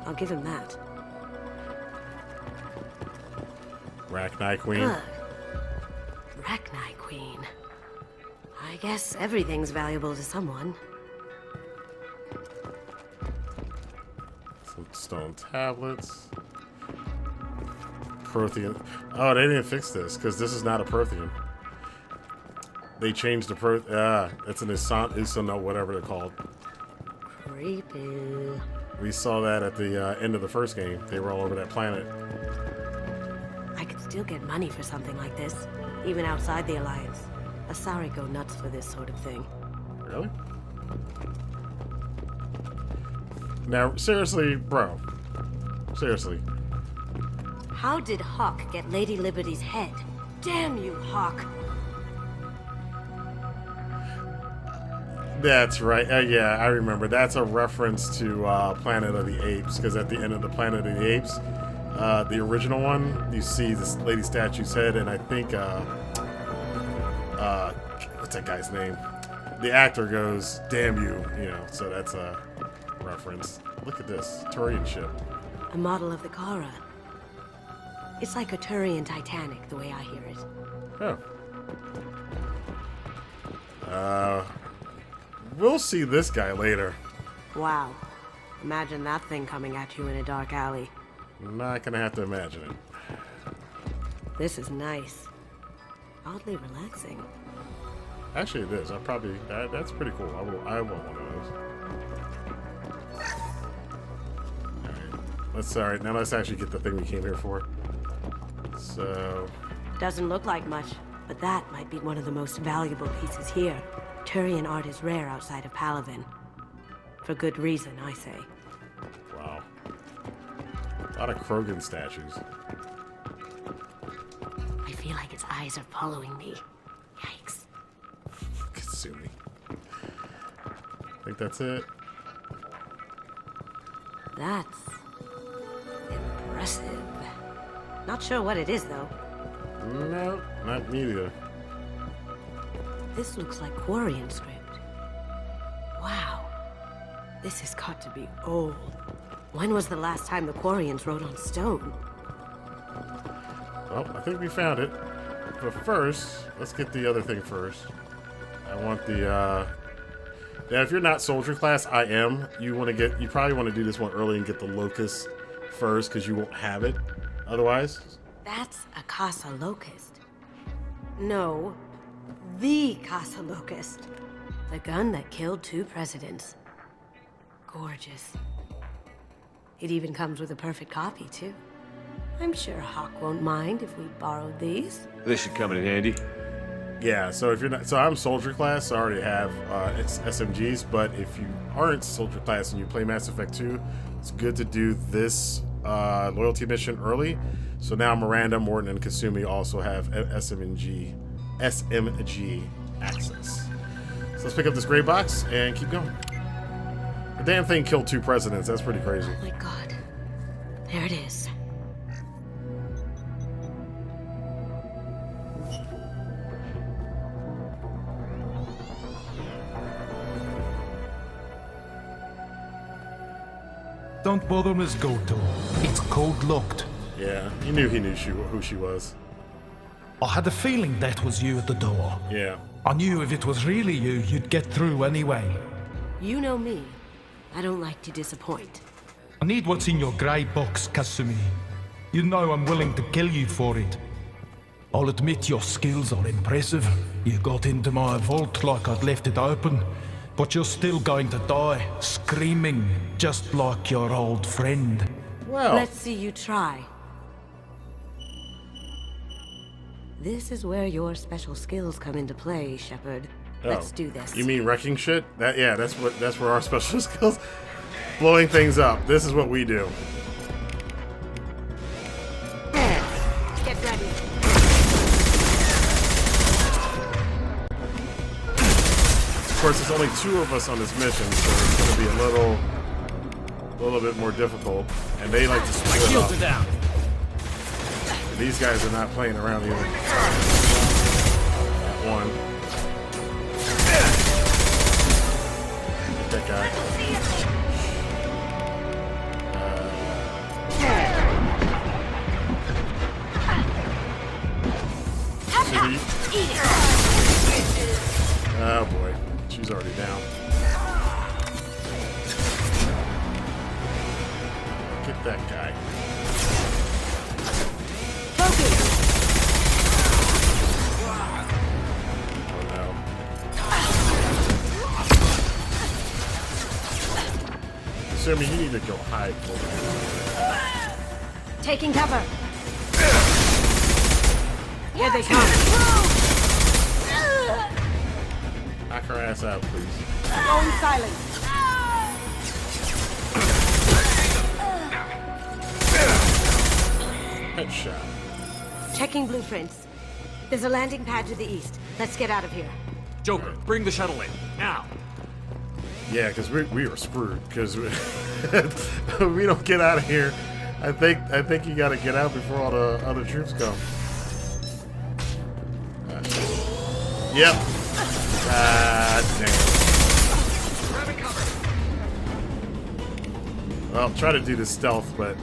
I'll give him that. Rachni Queen. Ugh. Rachni Queen. I guess everything's valuable to someone. Some stone tablets. Prothean. Oh, they didn't fix this because this is not a Prothean. They changed the it's an Isono, whatever they're called. Creepy. We saw that at the end of the first game. They were all over that planet. I could still get money for something like this, even outside the Alliance. Asari go nuts for this sort of thing. Really? Now, seriously, bro. Seriously. How did Hock get Lady Liberty's head? Damn you, Hock! That's right. Yeah, I remember. That's a reference to Planet of the Apes, because at the end of the Planet of the Apes, the original one, you see this lady statue's head, and I think, what's that guy's name? The actor goes, "Damn you," you know. So that's a reference. Look at this Turian ship. A model of the Kara. It's like a Turian Titanic, the way I hear it. Oh. We'll see this guy later. Wow. Imagine that thing coming at you in a dark alley. Not gonna have to imagine it. This is nice. Oddly relaxing. Actually, it is. That's pretty cool. I want one of those. Alright, now let's actually get the thing we came here for. So... Doesn't look like much, but that might be one of the most valuable pieces here. Turian art is rare outside of Palaven. For good reason, I say. Wow. A lot of Krogan statues. I feel like its eyes are following me. Yikes. Kasumi. I think that's it. That's... impressive. Not sure what it is, though. No, not me either. This looks like Quarian script. Wow. This has got to be old. When was the last time the Quarians wrote on stone? Well, I think we found it. But first, let's get the other thing first. I want the, Now, if you're not soldier class, I am. You probably want to do this one early and get the Locust first, because you won't have it otherwise. That's a Casa Locust. No. The Casa Locust. The gun that killed 2 presidents. Gorgeous. It even comes with a perfect copy, too. I'm sure Hock won't mind if we borrowed these. This should come in handy. Yeah, so if you're not... So I'm soldier class, so I already have SMGs, but if you aren't soldier class and you play Mass Effect 2, it's good to do this loyalty mission early. So now Miranda, Morton, and Kasumi also have SMG access. So let's pick up this gray box and keep going. The damn thing killed 2 presidents. That's pretty crazy. Oh my god. There it is. Don't bother Miss Goto. It's code locked. Yeah, he knew who she was. I had a feeling that was you at the door. Yeah. I knew if it was really you, you'd get through anyway. You know me. I don't like to disappoint. I need what's in your grey box, Kasumi. You know I'm willing to kill you for it. I'll admit your skills are impressive. You got into my vault like I'd left it open. But you're still going to die, screaming, just like your old friend. Well... Let's see you try. This is where your special skills come into play, Shepard. Let's do this. You mean wrecking shit? That's where our special skills... Blowing things up. This is what we do. Get ready. Of course, there's only 2 of us on this mission, so it's going to be a little bit more difficult. And they like to split up. Down. These guys are not playing around either. That one. Get that guy. Oh boy, she's already down. Get that guy. Oh no. Kasumi, you need to go hide. Taking cover. Here they come. Knock her ass out, please. Going silent. Headshot. Checking blueprints. There's a landing pad to the east. Let's get out of here. Joker, bring the shuttle in, now! Yeah, because we were screwed, because we don't get out of here. I think you gotta get out before all the other troops come. Yep. Damn. Well, try to do the stealth, but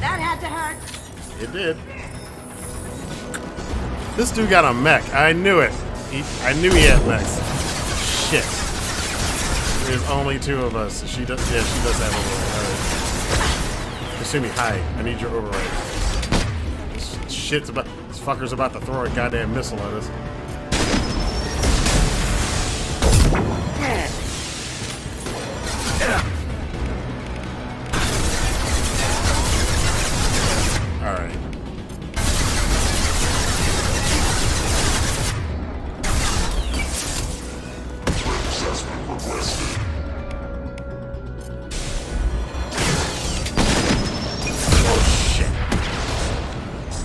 that had to hurt. it did. This dude got a mech. I knew it. I knew he had mechs. Shit. There's only two of us. She does. Yeah, she does have override. All right. Kasumi, hide. I need your override. This fucker's about to throw a goddamn missile at us. All right.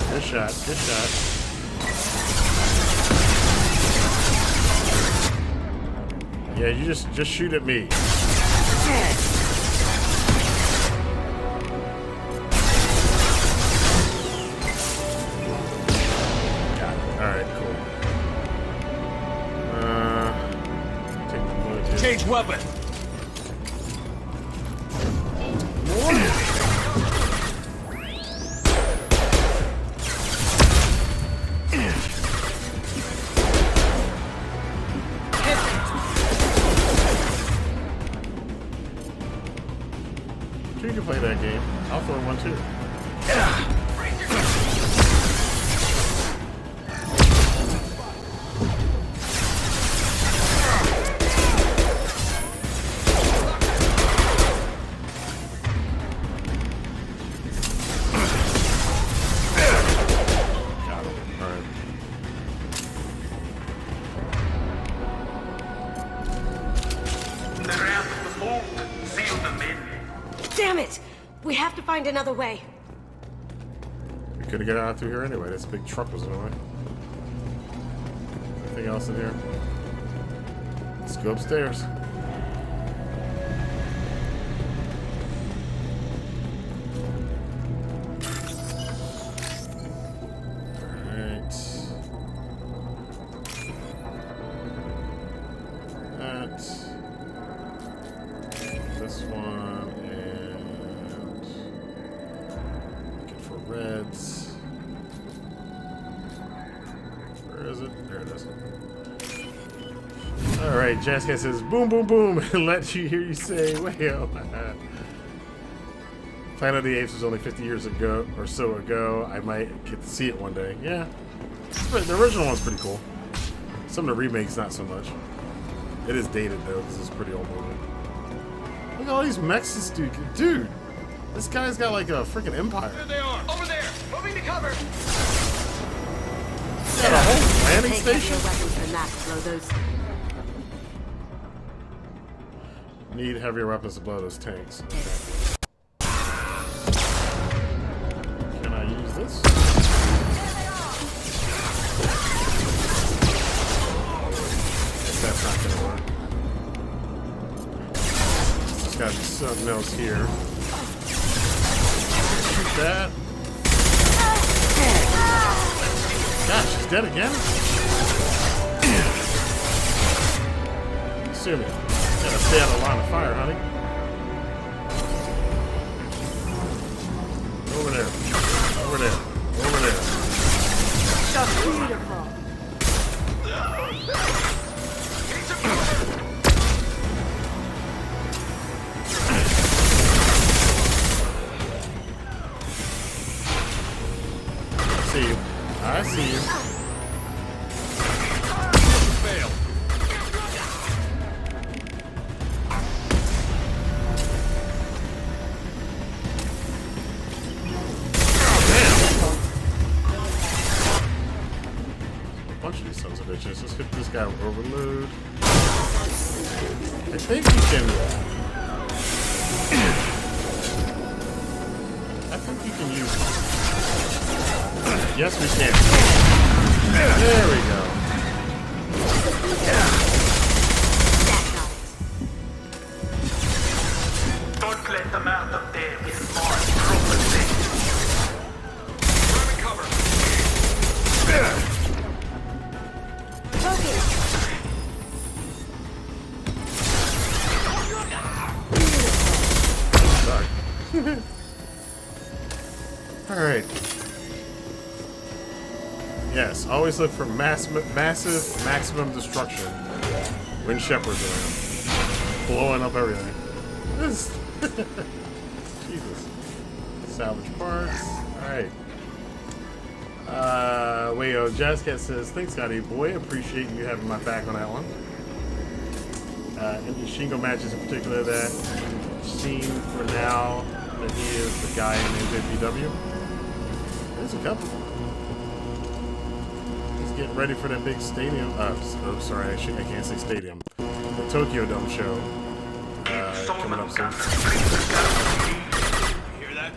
Good shot. Good shot. Yeah, you just shoot at me. Got it. All right, cool. Take the bullet too. Change weapon! You can play that game. I'll throw one too. Got him. All right. Damn it! We have to find another way. We could have got out through here anyway. This big truck was in the way. Anything else in here? Let's go upstairs. Alright. That. This one and looking for reds. Where is it? There it is. Alright, Jazzcat says boom boom boom and let you hear you say whale. Planet of the Apes was only 50 years ago or so ago. I might get to see it one day. Yeah. The original one's pretty cool. Some of the remakes not so much. It is dated though, because it's a pretty old movie. Look at all these mechs this dude, this guy's got like a freaking empire. There they are! Over there! Moving to cover! He's got a whole landing station. Weapons than that to blow those. Need heavier weapons to blow those tanks. Okay. Can I use this? Guess that's not gonna work. There's gotta be something else here. Shoot that. Gosh, she's dead again? Assuming. Gotta stay out of the line of fire, honey. Over there. Over there. Over there. Just beautiful. See you. bunch of these sons of bitches. Let's hit this guy with overload. I think you can. I think you can use. Yes, we can. There we go. Don't let them out of there with more prophecy. Grabbing cover. Sorry. Alright. Yes, always look for massive maximum destruction when Shepard's around. Blowing up everything. Jesus. Salvage parts. Alright. Wayo Jazzcat says, thanks, Scotty boy. Appreciate you having my back on that one. Any Shingo matches in particular that seen for now that he is the guy in NJPW? There's a couple. He's getting ready for that big stadium. Oh, sorry, I can't say stadium. The Tokyo Dome show coming up soon. Hear that?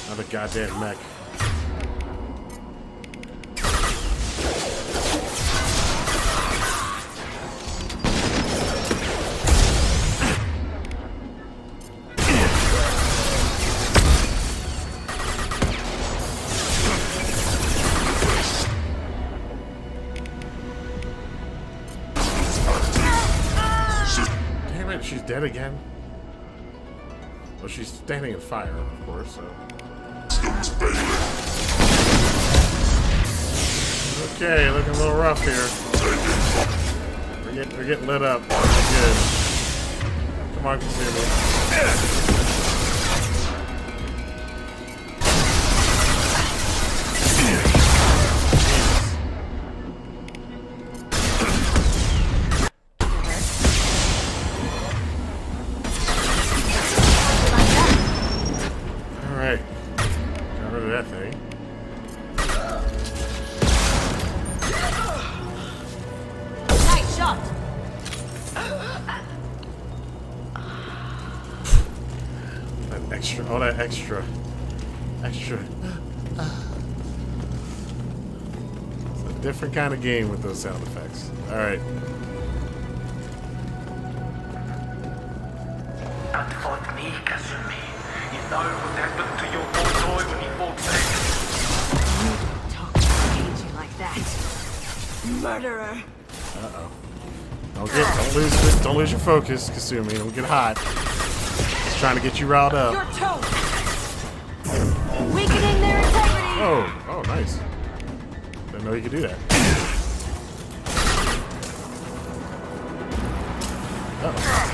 Another goddamn mech. She's dead again? Well, she's standing in fire, of course, so. Okay, looking a little rough here. We're getting lit up. Good. Come on, Kasumi. Extra. It's a different kind of game with those sound effects. Alright. Not fought me, Kasumi. You know what happened to your old boy when he fought back. You don't talk to Angie like that. Murderer. Uh-oh. Don't lose your focus, Kasumi. Don't get hot. Just trying to get you riled up. Your toe. Weakening their integrity. Oh, nice. Didn't know you could do that. Uh-oh.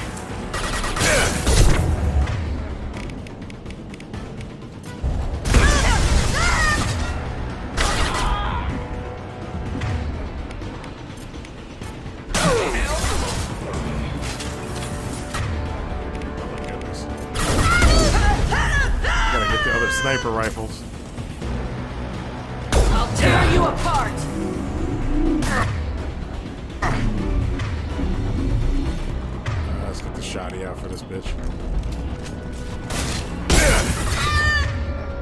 Sniper rifles. I'll tear you apart. Let's get the shotty out for this bitch.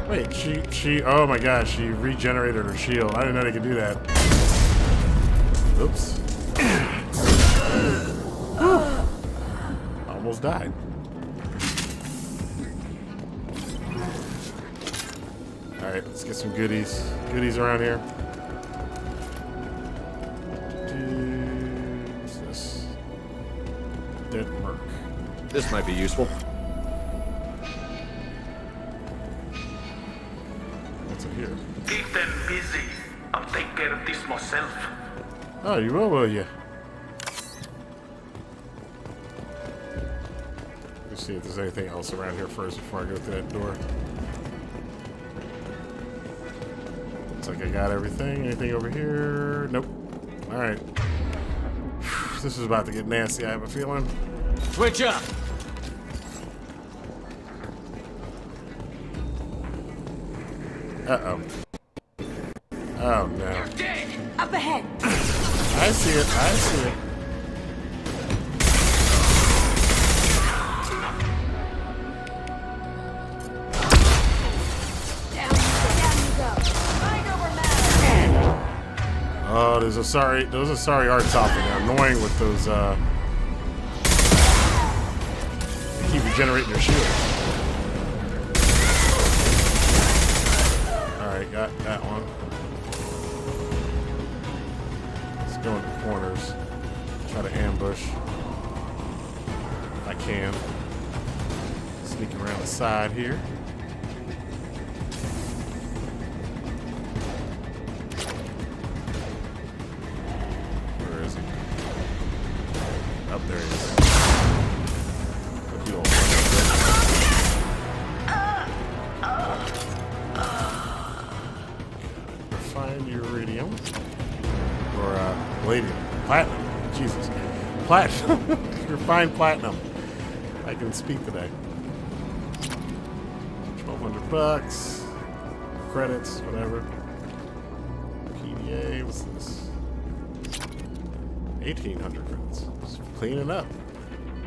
Wait, she. Oh my gosh, she regenerated her shield. I didn't know they could do that. Oops. Almost died. Alright, let's get some goodies. Goodies around here. What's this? Dead Merc. This might be useful. What's in here? Keep them busy. I'll take care of this myself. Oh, you will you? Let's see if there's anything else around here first before I go through that door. Looks like I got everything. Anything over here? Nope. Alright. This is about to get nasty, I have a feeling. Switch up! Uh-oh. Oh, no. Up ahead. I see it. I see it. Oh, there's a sorry arts off in there. Annoying with those, they keep regenerating your shield. Alright, got that one. Let's go in the corners. Try to ambush. If I can. Sneak around the side here. Up there he is. Hope you don't find uridium. Or palladium. Platinum. Jesus. Platinum. Refined platinum. I can speak today. $1,200. Credits, whatever. PDA, what's this? 1,800 credits. Just cleaning up.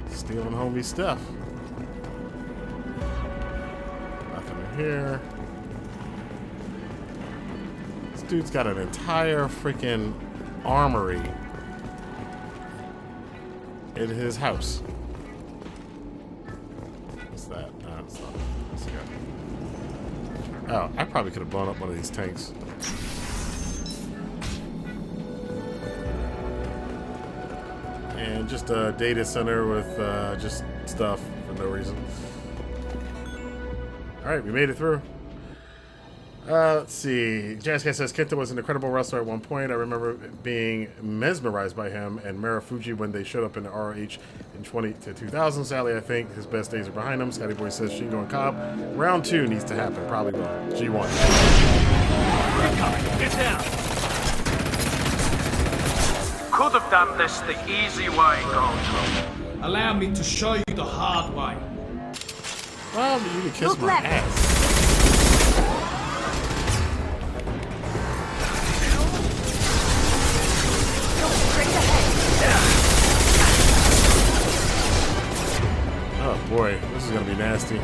Stealing homie stuff. Nothing in here. This dude's got an entire freaking armory in his house. What's that? No, it's not. What's he got? Oh, I probably could have blown up one of these tanks. And just a data center with just stuff for no reason. Alright, we made it through. Let's see. Jazzcat says Kenta was an incredible wrestler at one point. I remember being mesmerized by him and Marufuji when they showed up in the ROH in 2000. Sadly, I think his best days are behind him. Scotty Boy says Shingo and Cobb. Round 2 needs to happen. Probably will. G1. Get down. Could have done this the easy way, Goto. Allow me to show you the hard way. Well, you can kiss my ass. Oh boy, this is gonna be nasty.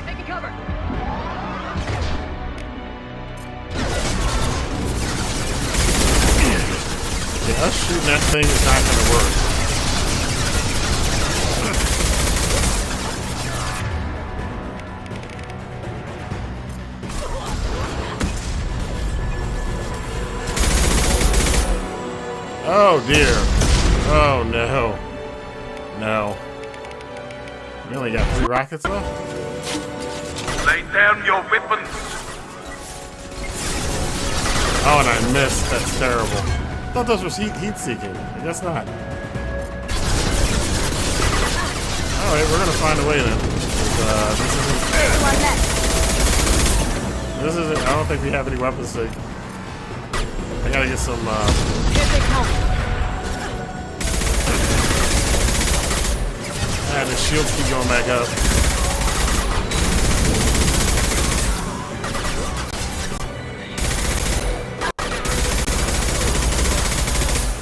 Taking cover. Yeah, us shooting that thing is not gonna work. Oh dear. Oh no. No. We only got 3 rockets left? Lay down your weapons. Oh, and I missed. That's terrible. I thought those was heat seeking. I guess not. Alright, we're gonna find a way then. This isn't. I don't think we have any weapons to. I gotta get some. The shields keep going back up.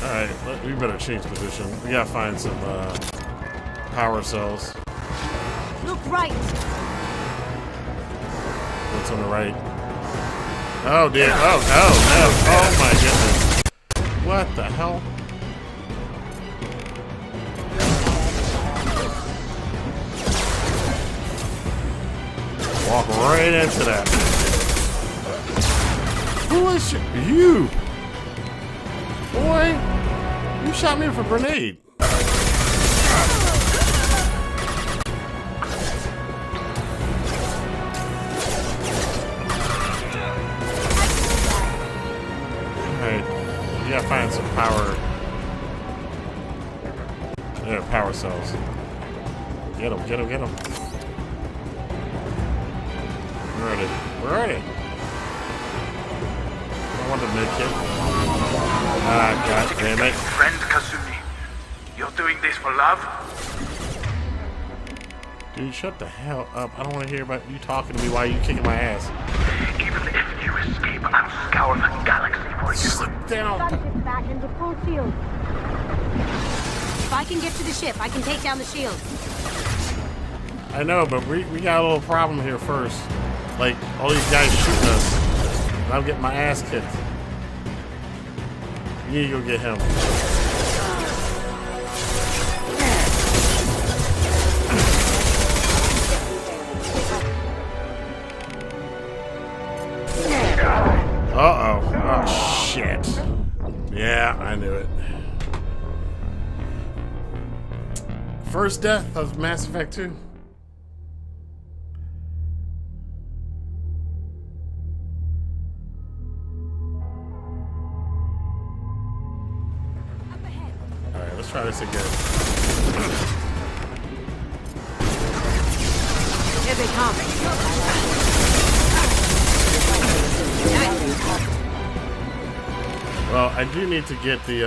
Alright, we better change position. We gotta find some power cells. Look right. What's on the right? Oh dear. Oh no. Oh my goodness. What the hell? Walk right into that. Who is you? Boy, you shot me with a grenade. Alright, you gotta find some power. Yeah, power cells. Get them, get them, get them. Where are they? Where are they? I want the med kit. God damn it. Friend Kasumi, you're doing this for love? Dude, shut the hell up. I don't want to hear about you talking to me while you kicking my ass. Even if you escape, I'll scour the galaxy for you. Sit down. Starship's back into full shield. If I can get to the ship, I can take down the shield. I know, but we got a little problem here first. Like, all these guys shooting us. And I'm getting my ass kicked. You need to go get him. Uh-oh. Oh, shit. Yeah, I knew it. First death of Mass Effect 2. Alright, let's try this again. Here they come. Well, I do need to get the,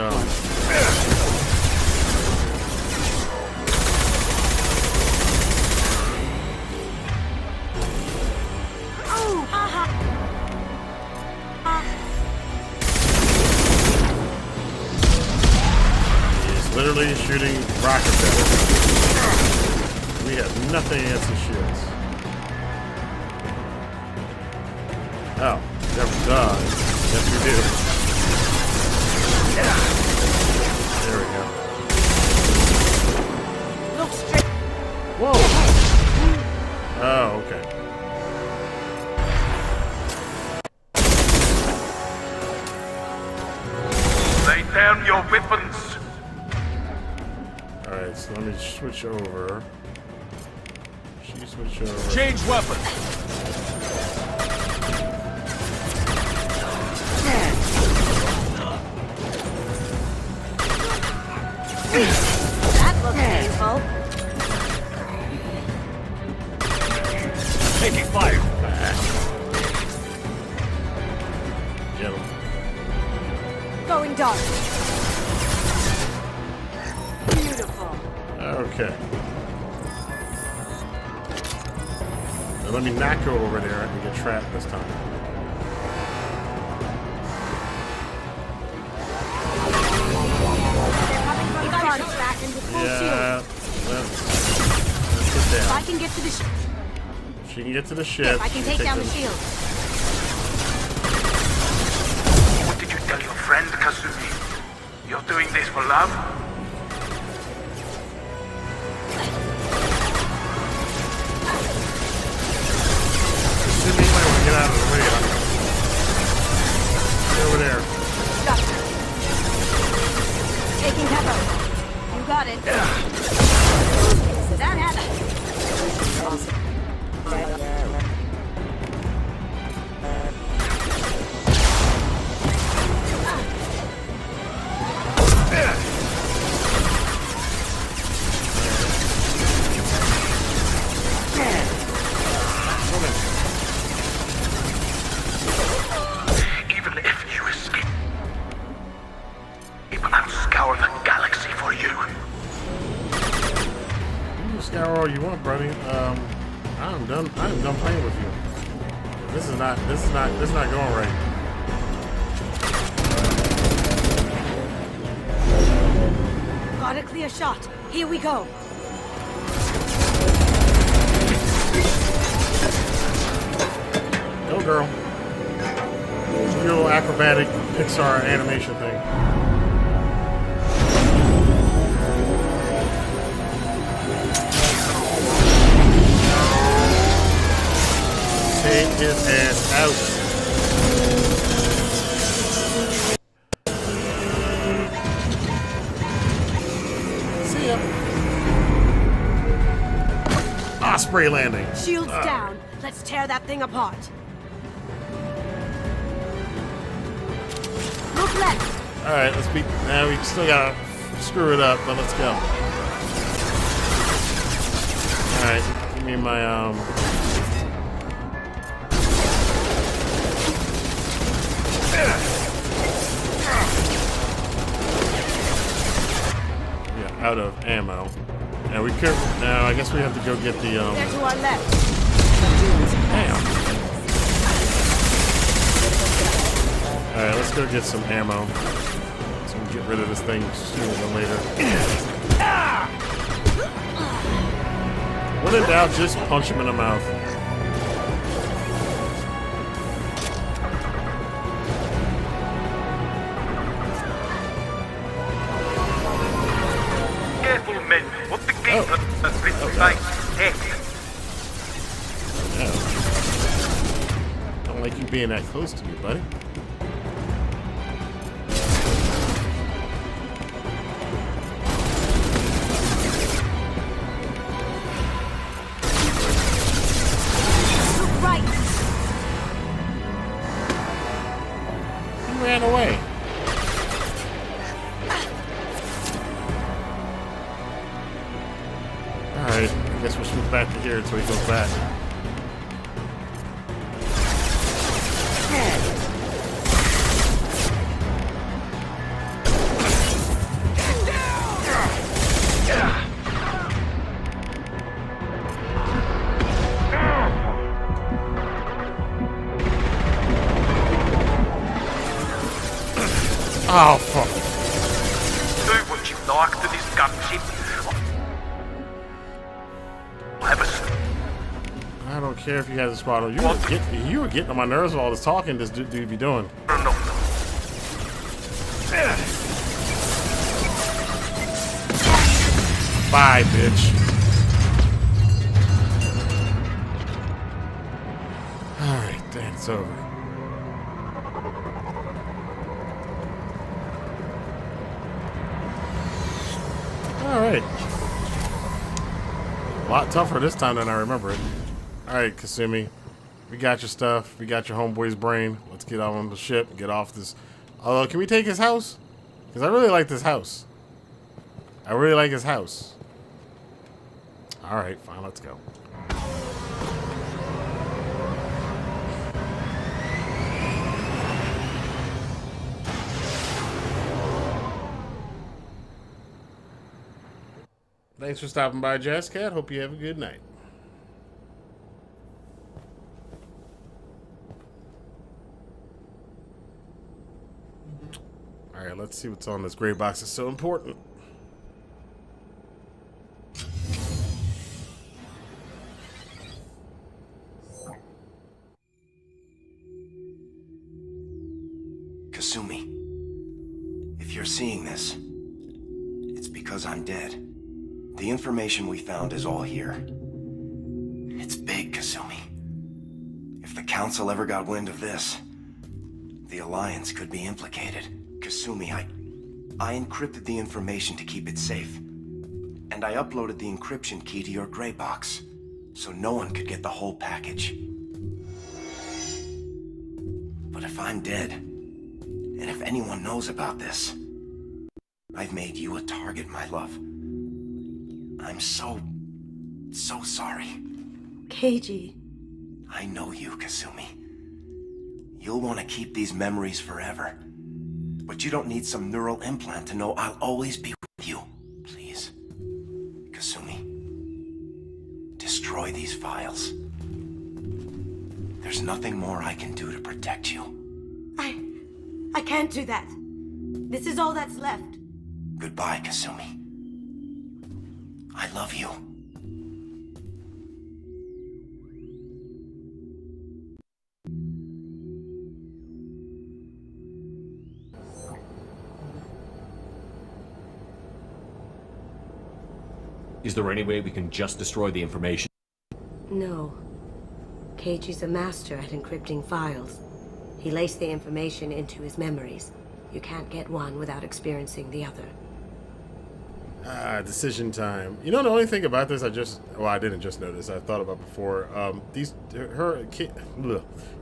He's literally shooting rockets at us. We have nothing against the shields. Oh, never done. Yes, we do. There we go. Look straight. Whoa! Oh, okay. Lay down your weapons. Alright, so let me switch over. She switch over. Change weapon. That looks painful. Taking fire. Get him. Going dark. Beautiful. Okay. Now let me not go over there and get trapped this time. Yeah, let's get down. If I can get to the ship. She can get to the ship. I can take down the shield. What did you tell your friend, Kasumi? You're doing this for love? Kasumi, you might want to get out of the way, honey. Get over there. Taking cover. You got it. So that happened. Awesome. Even if you escape, I'll scour the galaxy for you. You can scour all you want, buddy. I'm done playing with you. This is not going right. Got a clear shot. Here we go. Go, girl. Do your little acrobatic Pixar animation thing. Take his ass out. See ya. Osprey landing. Shields down. Let's tear that thing apart. Look left. Alright, let's be. Now we still gotta screw it up, but let's go. Alright, give me my out of ammo. And we could, now I guess we have to go get the, They're to our left. Damn. Alright, let's go get some ammo. So we can get rid of this thing sooner than later. When in doubt, just punch him in the mouth. Careful, men. What the game Don't like you being that close to me, buddy. Ran away. Alright, I guess we'll shoot back to here until he goes back. Oh, fuck. Do what you like to this gunship. I don't care if you have a spot on. You were getting on my nerves with all this talking this dude be doing. Bye, bitch. Alright, then it's over. Alright. A lot tougher this time than I remember it. Alright, Kasumi. We got your stuff. We got your homeboy's brain. Let's get on the ship and get off this. Although, can we take his house? Because I really like this house. I really like his house. Alright, fine, let's go. Thanks for stopping by, Jazzcat. Hope you have a good night. Alright, let's see what's on this gray box. It's so important. Kasumi, if you're seeing this, it's because I'm dead. The information we found is all here. It's big, Kasumi. If the Council ever got wind of this, the Alliance could be implicated. Kasumi, I encrypted the information to keep it safe. And I uploaded the encryption key to your gray box, so no one could get the whole package. But if I'm dead, and if anyone knows about this, I've made you a target, my love. I'm so sorry. Keiji. I know you, Kasumi. You'll want to keep these memories forever. But you don't need some neural implant to know I'll always be with you. Please. Kasumi. Destroy these files. There's nothing more I can do to protect you. I can't do that. This is all that's left. Goodbye, Kasumi. I love you. Is there any way we can just destroy the information? No. Keiji's a master at encrypting files. He laced the information into his memories. You can't get one without experiencing the other. Decision time. You know, the only thing about this, I didn't just notice. I thought about before.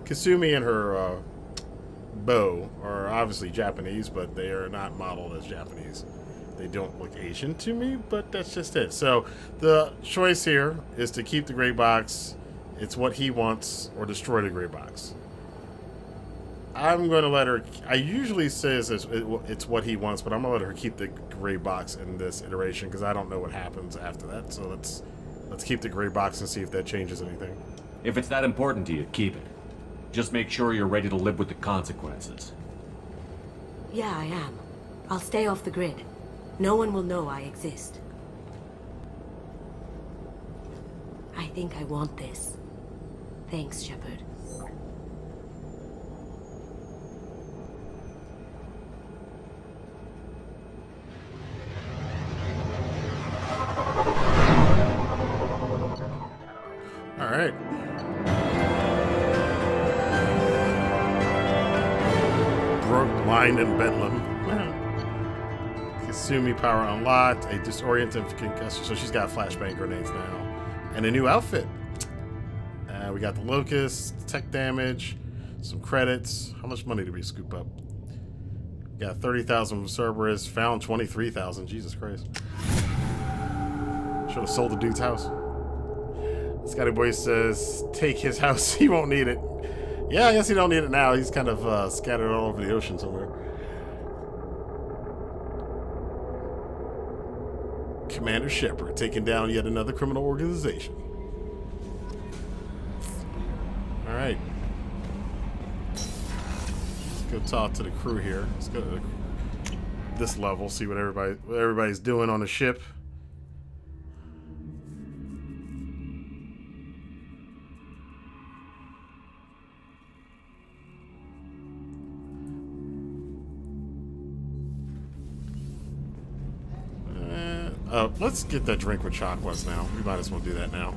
Kasumi and her bow are obviously Japanese, but they are not modeled as Japanese. They don't look Asian to me, but that's just it. So the choice here is to keep the gray box. It's what he wants, or destroy the gray box. I'm going to let her... I usually says it's what he wants, but I'm going to let her keep the gray box in this iteration because I don't know what happens after that. So let's keep the gray box and see if that changes anything. If it's that important to you, keep it. Just make sure you're ready to live with the consequences. Yeah, I am. I'll stay off the grid. No one will know I exist. I think I want this. Thanks, Shepard. All right. Broke line in Bedlam. Kasumi power unlocked. A disoriented concussion. So she's got flashbang grenades now. And a new outfit. We got the Locust, tech damage, some credits. How much money did we scoop up? Got 30,000 from Cerberus. Found 23,000. Jesus Christ. Should have sold the dude's house. Scotty Boy says, take his house. He won't need it. Yeah, I guess he don't need it now. He's kind of scattered all over the ocean somewhere. Commander Shepard taking down yet another criminal organization. All right. Let's go talk to the crew here. Let's go to this level, see what everybody's doing on the ship. Let's get that drink with Chakwas now. We might as well do that now.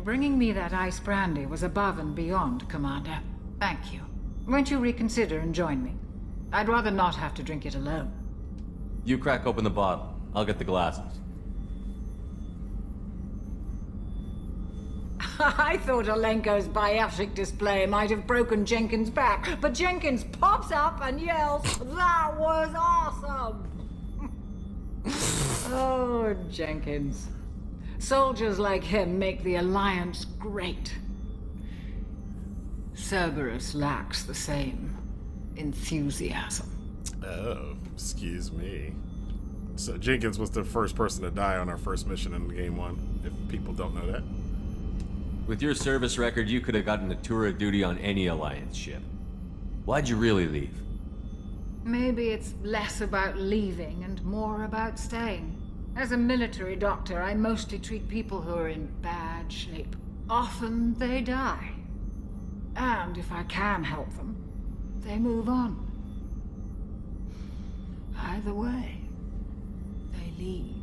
Bringing me that ice brandy was above and beyond, Commander. Thank you. Won't you reconsider and join me? I'd rather not have to drink it alone. You crack open the bottle. I'll get the glasses. I thought Alenko's biotic display might have broken Jenkins' back, but Jenkins pops up and yells, "That was awesome!" Oh, Jenkins. Soldiers like him make the Alliance great. Cerberus lacks the same enthusiasm. Oh, excuse me. So Jenkins was the first person to die on our first mission in Game 1, if people don't know that. With your service record, you could have gotten a tour of duty on any Alliance ship. Why'd you really leave? Maybe it's less about leaving and more about staying. As a military doctor, I mostly treat people who are in bad shape. Often they die. And if I can help them, they move on. Either way, they leave.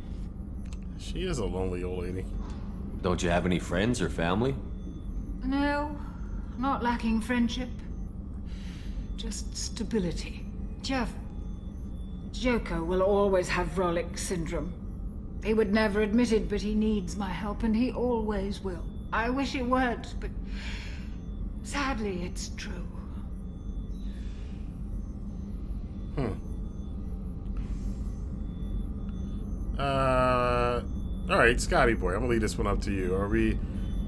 She is a lonely old lady. Don't you have any friends or family? No, not lacking friendship. Just stability. Joker will always have Vrolik syndrome. He would never admit it, but he needs my help, and he always will. I wish it weren't, but sadly, it's true. Alright, Scotty Boy, I'm gonna leave this one up to you.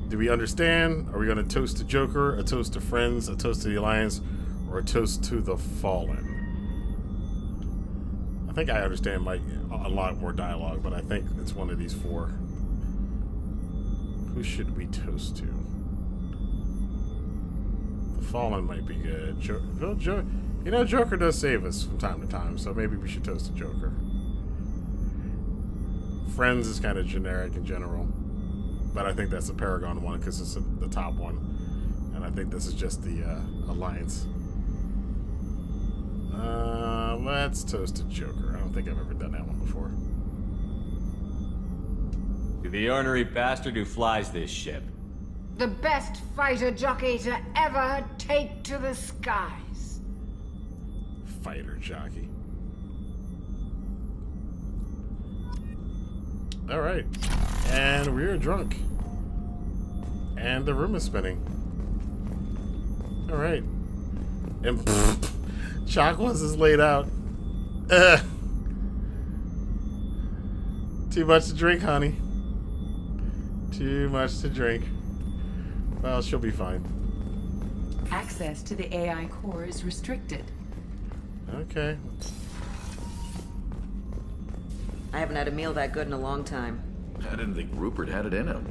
Do we understand? Are we gonna toast to Joker, a toast to friends, a toast to the Alliance, or a toast to the Fallen? I think I understand a lot more dialogue, but I think it's one of these four. Who should we toast to? The Fallen might be good. You know, Joker does save us from time to time, so maybe we should toast to Joker. Friends is kind of generic in general, but I think that's the Paragon one because it's the top one, and I think this is just the Alliance. Let's toast to Joker. I don't think I've ever done that one before. To the ornery bastard who flies this ship. The best fighter jockey to ever take to the skies. Fighter jockey. Alright. And we're drunk. And the room is spinning. Alright. And Chakwas is laid out. Too much to drink, honey. Too much to drink. Well, she'll be fine. Access to the AI core is restricted. Okay. I haven't had a meal that good in a long time. I didn't think Rupert had it in him.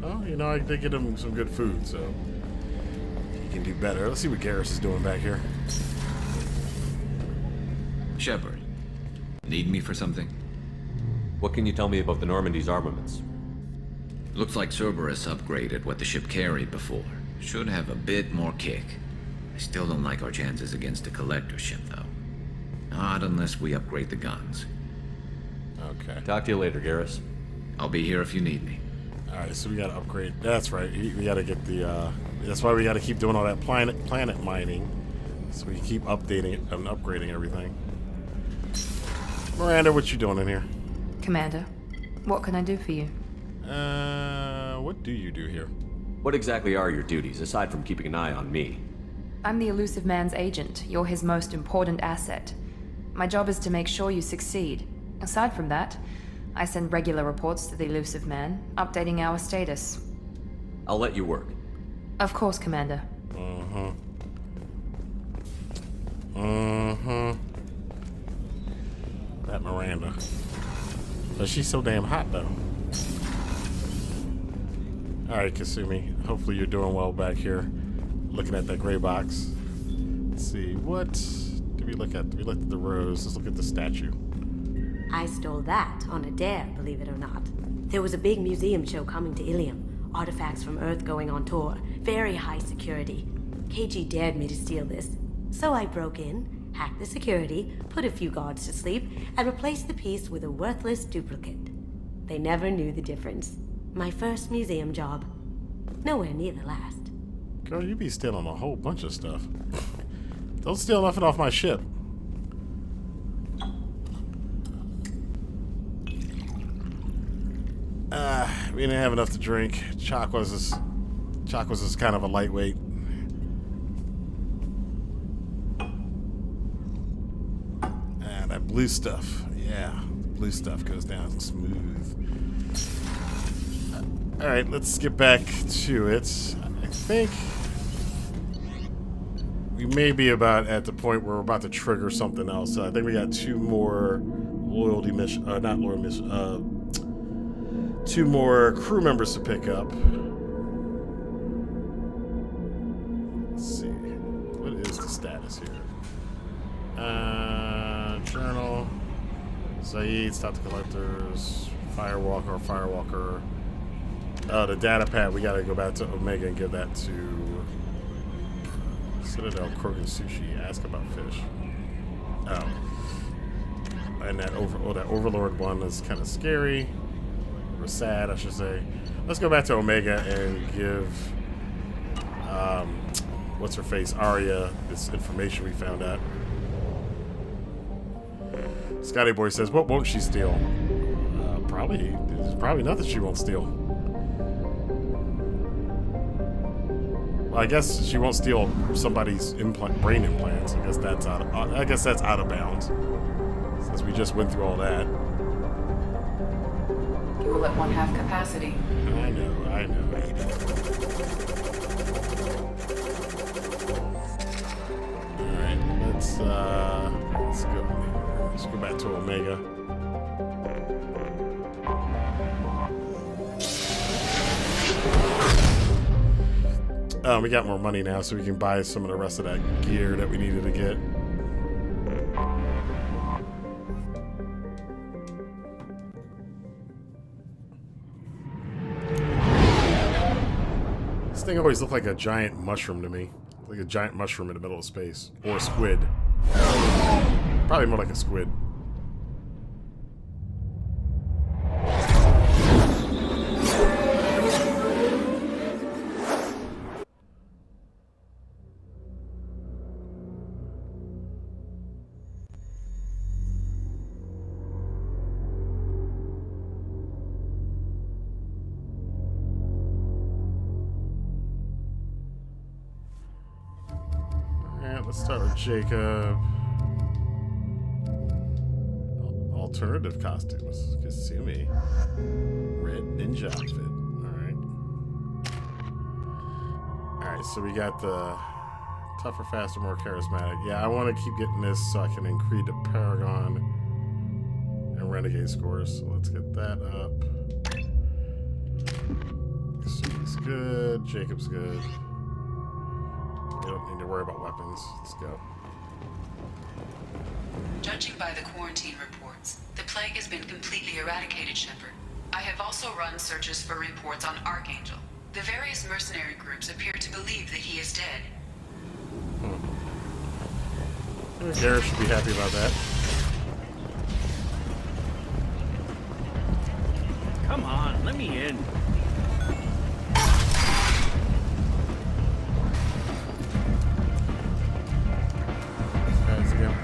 Well, you know, I did get him some good food, so he can do better. Let's see what Garrus is doing back here. Shepard, need me for something? What can you tell me about the Normandy's armaments? Looks like Cerberus upgraded what the ship carried before. Should have a bit more kick. I still don't like our chances against the Collector ship, though. Not unless we upgrade the guns. Okay. Talk to you later, Garrus. I'll be here if you need me. Alright, so we gotta upgrade. That's right. We gotta get the, that's why we gotta keep doing all that planet mining. So we can keep updating it and upgrading everything. Miranda, what you doing in here? Commander, what can I do for you? What do you do here? What exactly are your duties, aside from keeping an eye on me? I'm the elusive man's agent. You're his most important asset. My job is to make sure you succeed. Aside from that, I send regular reports to the elusive man, updating our status. I'll let you work. Of course, Commander. That Miranda. But she's so damn hot, though. Alright, Kasumi. Hopefully you're doing well back here. Looking at that gray box. Let's see. What did we look at? We looked at the rose. Let's look at the statue. I stole that on a dare, believe it or not. There was a big museum show coming to Ilium. Artifacts from Earth going on tour. Very high security. KG dared me to steal this. So I broke in, hacked the security, put a few guards to sleep, and replaced the piece with a worthless duplicate. They never knew the difference. My first museum job. Nowhere near the last. Girl, you be stealing a whole bunch of stuff. Don't steal nothing off my ship. We didn't have enough to drink. Chalk was just kind of a lightweight. And that blue stuff. Yeah, the blue stuff goes down smooth. Alright, let's get back to it. I think we may be about at the point where we're about to trigger something else. So I think we got two more loyalty mission, not loyalty mission, two more crew members to pick up. Let's see. What is the status here? Journal. Zaid, stop the collectors. Firewalker. The data pad, we gotta go back to Omega and give that to Citadel Krogan Sushi. Ask about fish. Oh. And that Overlord one is kind of scary. Or sad, I should say. Let's go back to Omega and give what's her face, Arya, this information we found out. Scotty Boy says, what won't she steal? There's probably nothing she won't steal. Well, I guess she won't steal somebody's brain implants. I guess that's out of bounds. Since we just went through all that. Fuel at 1/2 capacity. I know. Alright, let's go back to Omega. We got more money now, so we can buy some of the rest of that gear that we needed to get. This thing always looked like a giant mushroom to me. Like a giant mushroom in the middle of space. Or a squid. Probably more like a squid. Let's start with Jacob. Alternative costumes. Kasumi. Red ninja outfit. Alright. Alright, so we got the tougher, faster, more charismatic. Yeah, I want to keep getting this so I can increase the Paragon and Renegade scores. So let's get that up. Kasumi's good. Jacob's good. We don't need to worry about weapons. Let's go. Judging by the quarantine reports, the plague has been completely eradicated, Shepard. I have also run searches for reports on Archangel. The various mercenary groups appear to believe that he is dead. Garrett should be happy about that. Come on, let me in. Guys again.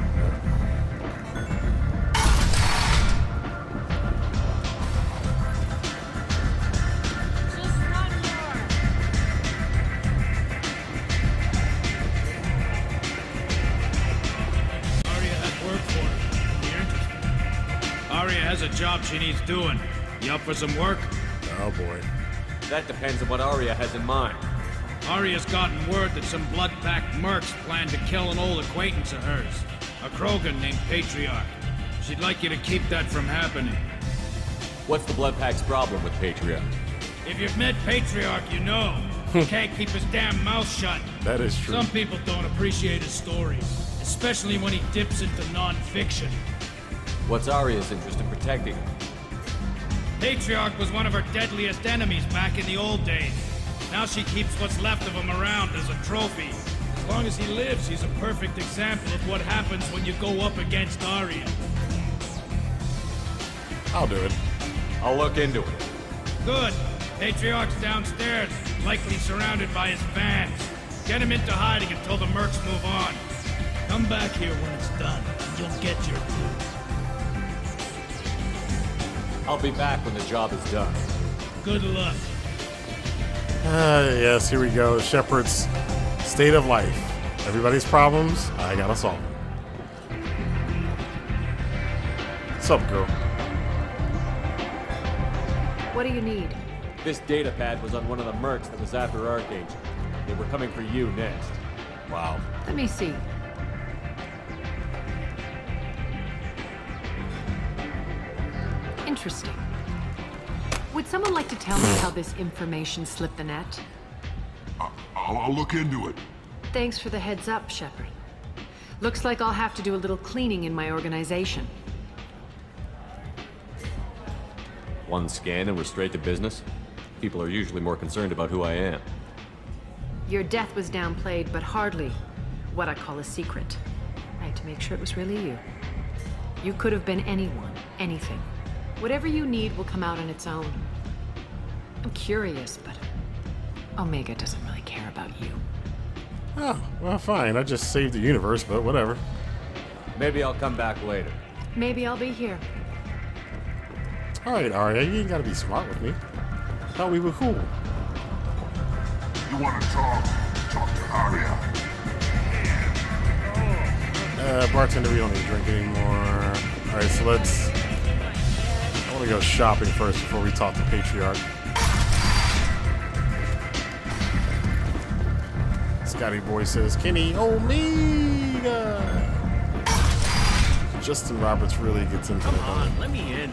Has a job she needs doing. You up for some work? Oh boy. That depends on what Arya has in mind. Arya's gotten word that some blood-packed mercs plan to kill an old acquaintance of hers. A Krogan named Patriarch. She'd like you to keep that from happening. What's the blood-pack's problem with Patriarch? If you've met Patriarch, you know. He can't keep his damn mouth shut. That is true. Some people don't appreciate his stories. Especially when he dips into non-fiction. What's Arya's interest in protecting him? Patriarch was one of her deadliest enemies back in the old days. Now she keeps what's left of him around as a trophy. As long as he lives, he's a perfect example of what happens when you go up against Arya. I'll do it. I'll look into it. Good. Patriarch's downstairs, likely surrounded by his fans. Get him into hiding until the mercs move on. Come back here when it's done, and you'll get your due. I'll be back when the job is done. Good luck. Yes, here we go. Shepard's state of life. Everybody's problems, I gotta solve them. What's up, girl? What do you need? This data pad was on one of the mercs that was after Archangel. They were coming for you next. Wow. Let me see. Interesting. Would someone like to tell me how this information slipped the net? I'll look into it. Thanks for the heads up, Shepard. Looks like I'll have to do a little cleaning in my organization. One scan and we're straight to business? People are usually more concerned about who I am. Your death was downplayed, but hardly what I call a secret. I had to make sure it was really you. You could have been anyone, anything. Whatever you need will come out on its own. I'm curious, but Omega doesn't really care about you. Oh, well, fine. I just saved the universe, but whatever. Maybe I'll come back later. Maybe I'll be here. All right, Arya, you ain't gotta be smart with me. Thought we were cool. You want to talk to Arya. Bartender, we don't need to drink anymore. All right, so let's... I want to go shopping first before we talk to Patriarch. Scotty Boy says, Kenny Omega! Justin Roberts really gets into Come on, let me in.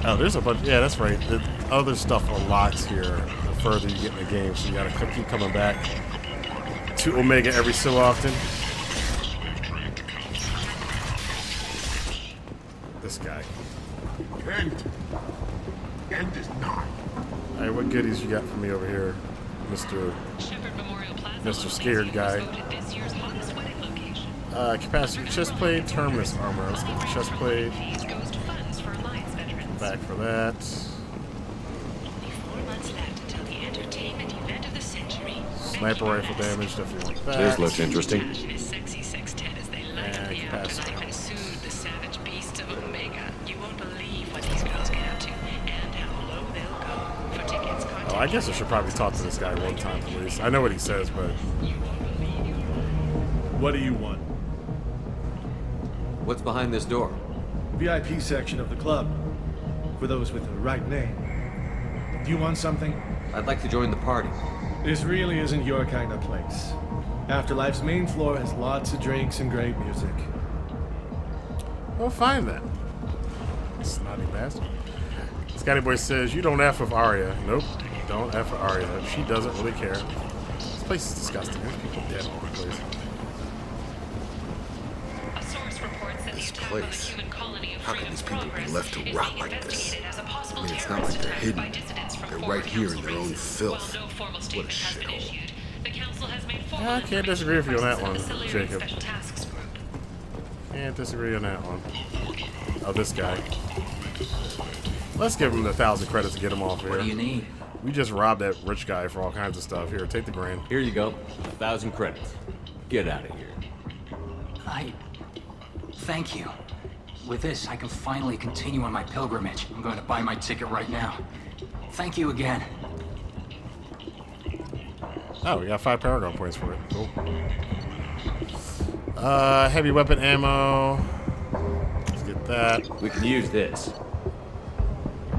Oh, there's a bunch. Yeah, that's right. The other stuff unlocks here the further you get in the game, so you gotta keep coming back to Omega every so often. This guy. End is not. All right, what goodies you got for me over here, Mr. Scared guy? Capacity chest plate, terminus armor. Let's get the chest plate. Back for that. Sniper rifle damage, definitely want that. This looks interesting. And capacity. Oh, I guess I should probably talk to this guy one time at least. I know what he says, but... What do you want? What's behind this door? VIP section of the club. For those with the right name. Do you want something? I'd like to join the party. This really isn't your kind of place. Afterlife's main floor has lots of drinks and great music. Well, fine then. Snotty bastard. Scotty Boy says, you don't F with Arya. Nope, don't F with Arya. She doesn't really care. This place is disgusting. There's people dead all over the place. A source reports that the attack on the human colony of How can these Freedom's people be Progress left to is rot being like this? investigated as a possible I mean, it's not terrorist like they're attack hidden. by dissidents from They're former right here in council their own races. filth. While no formal What a statement has been shithole. issued, the council has made formal I can't disagree with you on that one, Jacob. Special Tasks Group. Can't disagree on that one. Oh, this guy. Let's give him the 1,000 credits to get him off here. What do you need? We just robbed that rich guy for all kinds of stuff. Here, take the grand. Here you go. 1,000 credits. Get out of here. Thank you. With this, I can finally continue on my pilgrimage. I'm going to buy my ticket right now. Thank you again. Oh, we got 5 Paragon points for it. Cool. Heavy weapon ammo. Let's get that. We can use this.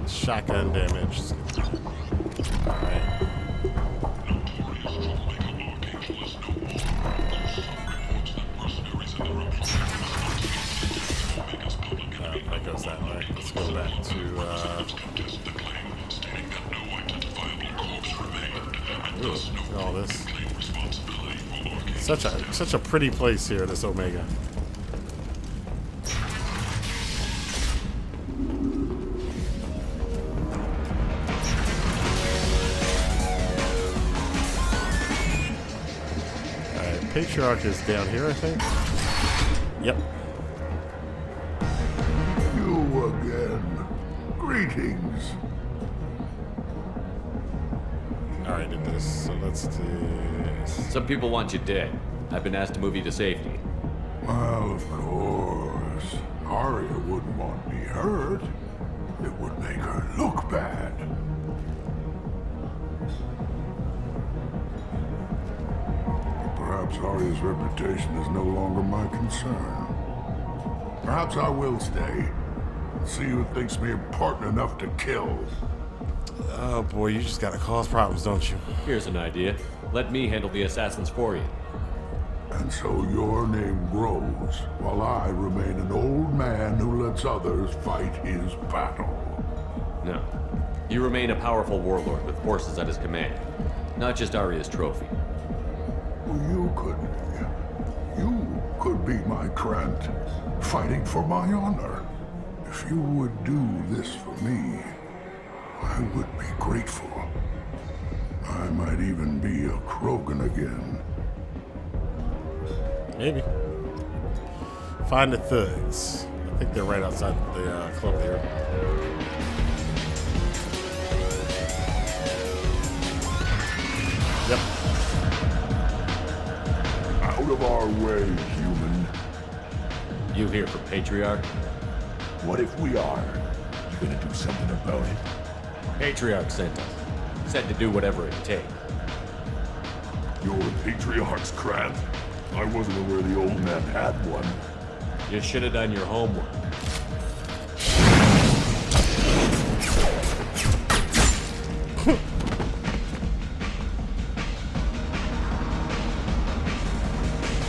Shotgun damage. Alright. That goes that way. Let's go back to, ooh, look at all this. Such a pretty place here, this Omega. Patriarch is down here, I think. Yep. You again. Greetings. Alright, did this. So let's do this. Some people want you dead. I've been asked to move you to safety. Well, of course. Arya wouldn't want me hurt. It would make her look bad. Perhaps Arya's reputation is no longer my concern. Perhaps I will stay. See who thinks me important enough to kill. Oh boy, you just gotta cause problems, don't you? Here's an idea. Let me handle the assassins for you. And so your name grows, while I remain an old man who lets others fight his battle. No. You remain a powerful warlord with forces at his command. Not just Arya's trophy. You could be my Krant, fighting for my honor. If you would do this for me, I would be grateful. I might even be a Krogan again. Maybe. Find the thugs. I think they're right outside the club there. Yep. Out of our way, human. You here for Patriarch? What if we are? You gonna do something about it? Patriarch sent us. Said to do whatever it takes. You're the Patriarch's Krant? I wasn't aware the old man had one. You should have done your homework.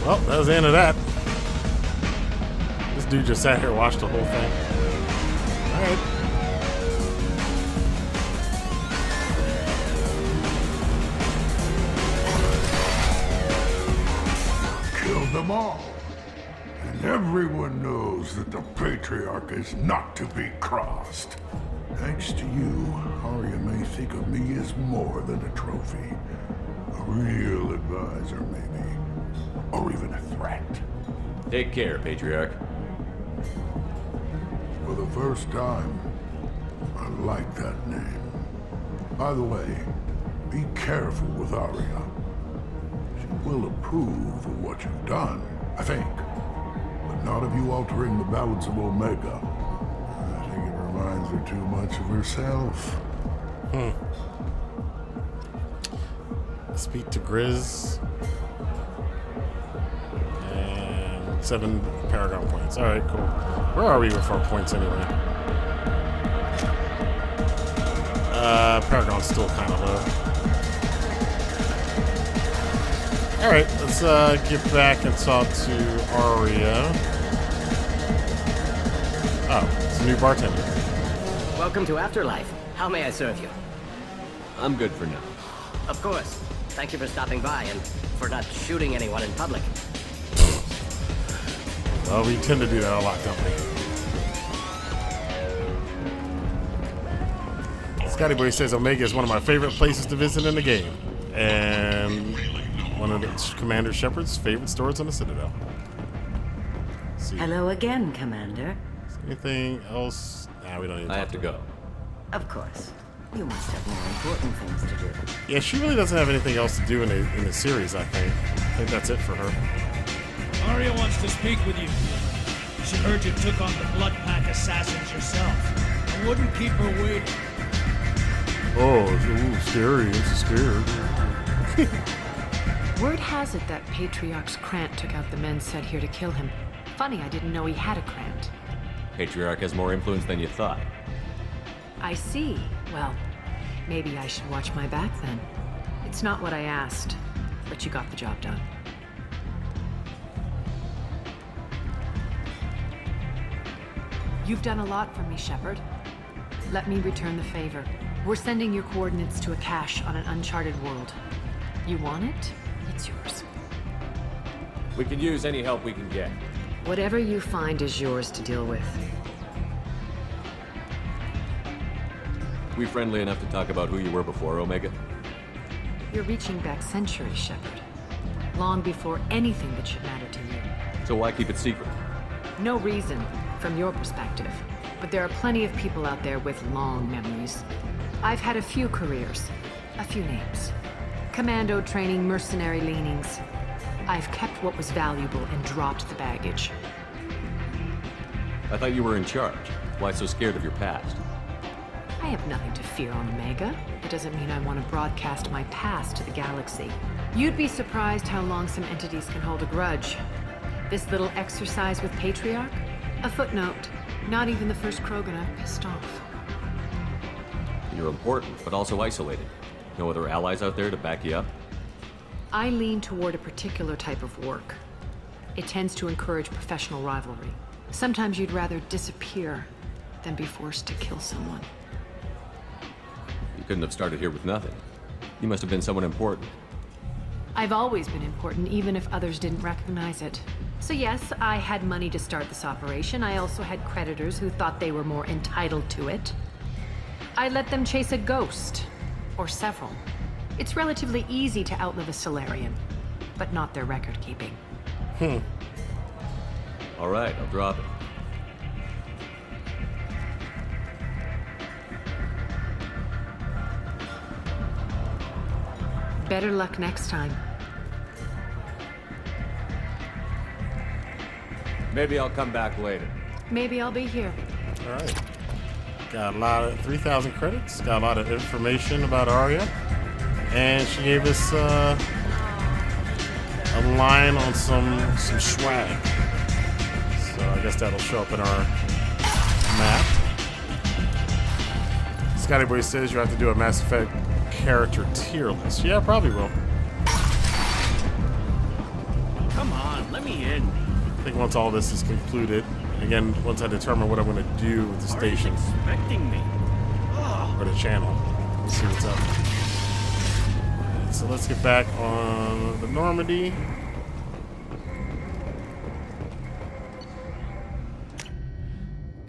Well, that was the end of that. This dude just sat here and watched the whole thing. Alright. Killed them all. And everyone knows that the Patriarch is not to be crossed. Thanks to you, Arya may think of me as more than a trophy. A real advisor, maybe. Or even a threat. Take care, Patriarch. For the first time, I like that name. By the way, be careful with Arya. She will approve of what you've done, I think. But not of you altering the balance of Omega. I think it reminds her too much of herself. Speak to Grizz. And 7 Paragon points. Alright, cool. Where are we with our points anyway? Paragon still kind of low. Alright, let's get back and talk to Aria. Oh, it's a new bartender. Welcome to Afterlife. How may I serve you? I'm good for now. Of course. Thank you for stopping by and for not shooting anyone in public. Well, we tend to do that a lot, don't we? Scotty Boy says Omega is one of my favorite places to visit in the game. And one of Commander Shepard's favorite stores on the Citadel. Let's see. Hello again, Commander. Anything else? Nah, we don't need to. I have to go. Of course. You must have more important things to do. Yeah, she really doesn't have anything else to do in the series, I think. I think that's it for her. Aria wants to speak with you. She heard you took on the Blood Pack assassins yourself. I wouldn't keep her waiting. Oh, ooh, scary. I'm so scared. Word has it that Patriarch's Krant took out the men sent here to kill him. Funny, I didn't know he had a Krant. Patriarch has more influence than you thought. I see. Well, maybe I should watch my back then. It's not what I asked, but you got the job done. You've done a lot for me, Shepard. Let me return the favor. We're sending your coordinates to a cache on an uncharted world. You want it? It's yours. We can use any help we can get. Whatever you find is yours to deal with. We friendly enough to talk about who you were before, Omega? You're reaching back centuries, Shepard. Long before anything that should matter to you. So why keep it secret? No reason, from your perspective. But there are plenty of people out there with long memories. I've had a few careers, a few names. Commando training, mercenary leanings. I've kept what was valuable and dropped the baggage. I thought you were in charge. Why so scared of your past? I have nothing to fear on Omega. It doesn't mean I want to broadcast my past to the galaxy. You'd be surprised how long some entities can hold a grudge. This little exercise with Patriarch? A footnote. Not even the first Krogan I've pissed off. You're important, but also isolated. No other allies out there to back you up? I lean toward a particular type of work. It tends to encourage professional rivalry. Sometimes you'd rather disappear than be forced to kill someone. You couldn't have started here with nothing. You must have been someone important. I've always been important, even if others didn't recognize it. So yes, I had money to start this operation. I also had creditors who thought they were more entitled to it. I let them chase a ghost, or several. It's relatively easy to outlive a Solarian, but not their record-keeping. All right, I'll drop it. Better luck next time. Maybe I'll come back later. Maybe I'll be here. All right. Got a lot of 3,000 credits. Got a lot of information about Aria. And she gave us a line on some swag. So I guess that'll show up in our map. Scotty Boy says you have to do a Mass Effect character tier list. Yeah, probably will. Come on, let me in. I think once all this is concluded, again, once I determine what I'm going to do with the station. Expecting me. Or the channel. Let's see what's up. Alright, so let's get back on the Normandy.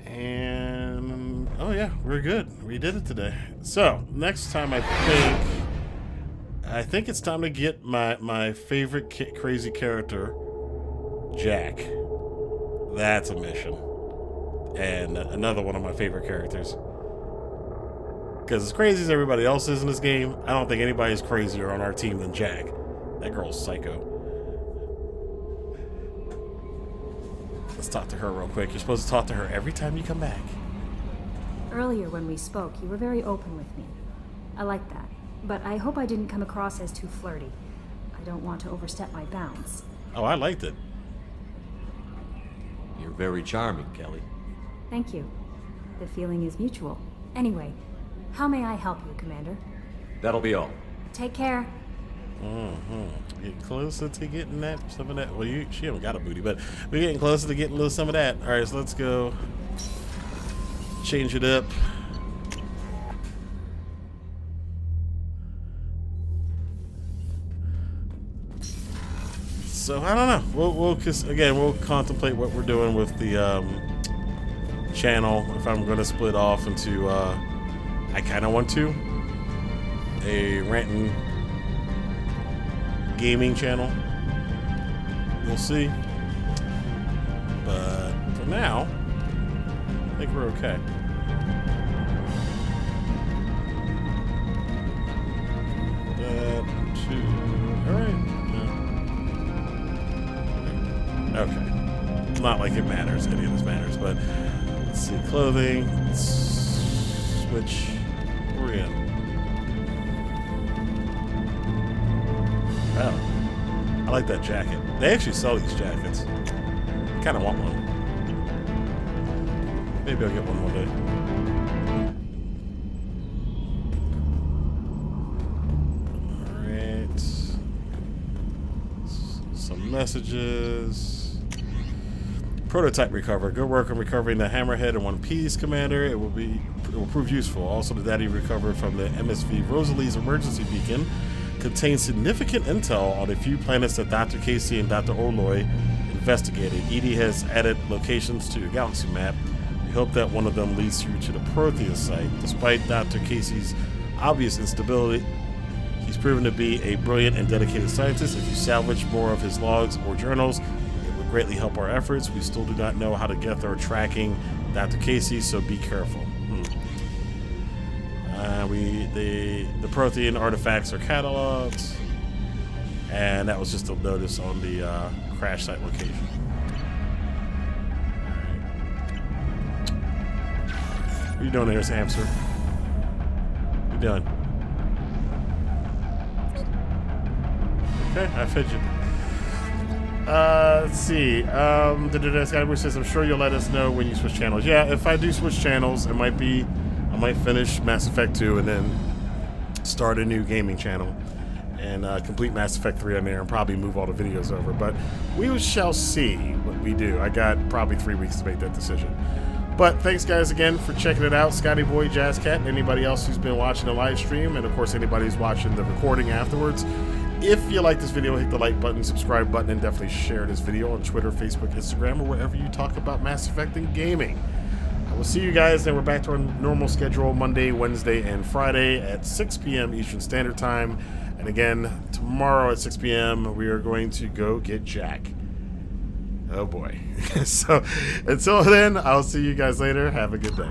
And oh yeah, we're good. We did it today. So next time I think it's time to get my favorite crazy character, Jack. That's a mission. And another one of my favorite characters. Because as crazy as everybody else is in this game, I don't think anybody's crazier on our team than Jack. That girl's psycho. Let's talk to her real quick. You're supposed to talk to her every time you come back. Earlier when we spoke, you were very open with me. I like that. But I hope I didn't come across as too flirty. I don't want to overstep my bounds. Oh, I liked it. You're very charming, Kelly. Thank you. The feeling is mutual. Anyway, how may I help you, Commander? That'll be all. Take care. Getting closer to getting some of that. Well, she haven't got a booty, but we're getting closer to getting a little some of that. All right, so let's go change it up. So I don't know. We'll contemplate what we're doing with the channel. If I'm going to split off into, I kind of want to a Rantin gaming channel. We'll see. But for now, I think we're okay. All right. Okay. It's not like it matters. Any of this matters, but let's see. Clothing. Let's switch. Where are we in? Oh, I like that jacket. They actually sell these jackets. Kind of want one. Maybe I'll get one day. All right. Some messages. Prototype recover. Good work on recovering the Hammerhead in one piece, Commander. It will prove useful. Also, the data you recovered from the MSV Rosalie's emergency beacon contains significant intel on a few planets that Dr. Casey and Dr. Oloy investigated. EDI has added locations to your galaxy map. We hope that one of them leads you to the Protheus site. Despite Dr. Casey's obvious instability, he's proven to be a brilliant and dedicated scientist. If you salvage more of his logs or journals, it would greatly help our efforts. We still do not know how to get there tracking Dr. Casey, so be careful. The Prothean artifacts are cataloged, and that was just a notice on the crash site location. What are you doing there, hamster? What are you doing? Okay, I fed you. Let's see. Skyward says, I'm sure you'll let us know when you switch channels. Yeah, if I do switch channels, I might finish Mass Effect 2 and then start a new gaming channel and complete Mass Effect 3 on there and probably move all the videos over. But we shall see what we do. I got probably 3 weeks to make that decision. But thanks, guys, again for checking it out. Scotty Boy, Jazzcat, and anybody else who's been watching the live stream, and of course anybody who's watching the recording afterwards. If you like this video, hit the like button, subscribe button, and definitely share this video on Twitter, Facebook, Instagram, or wherever you talk about Mass Effect and gaming. I will see you guys, then we're back to our normal schedule Monday, Wednesday, and Friday at 6 p.m. Eastern Standard Time. And again, tomorrow at 6 p.m., we are going to go get Jack. Oh boy. So until then, I'll see you guys later. Have a good day.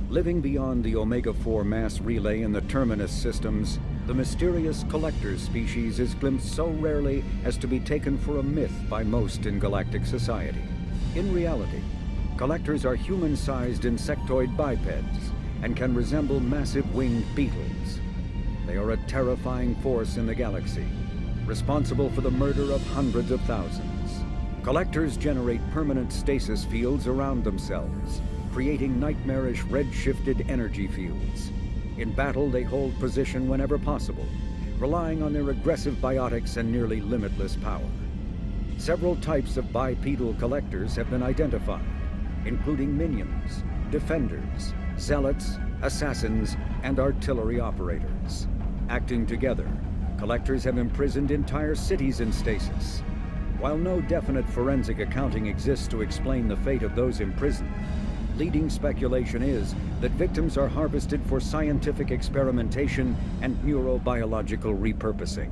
Living beyond the Omega-4 mass relay in the Terminus systems, the mysterious collector species is glimpsed so rarely as to be taken for a myth by most in galactic society. In reality, collectors are human-sized insectoid bipeds and can resemble massive winged beetles. They are a terrifying force in the galaxy, responsible for the murder of hundreds of thousands. Collectors generate permanent stasis fields around themselves, creating nightmarish red-shifted energy fields. In battle, they hold position whenever possible, relying on their aggressive biotics and nearly limitless power. Several types of bipedal collectors have been identified, including minions, defenders, zealots, assassins, and artillery operators. Acting together, collectors have imprisoned entire cities in stasis. While no definite forensic accounting exists to explain the fate of those imprisoned, leading speculation is that victims are harvested for scientific experimentation and neurobiological repurposing.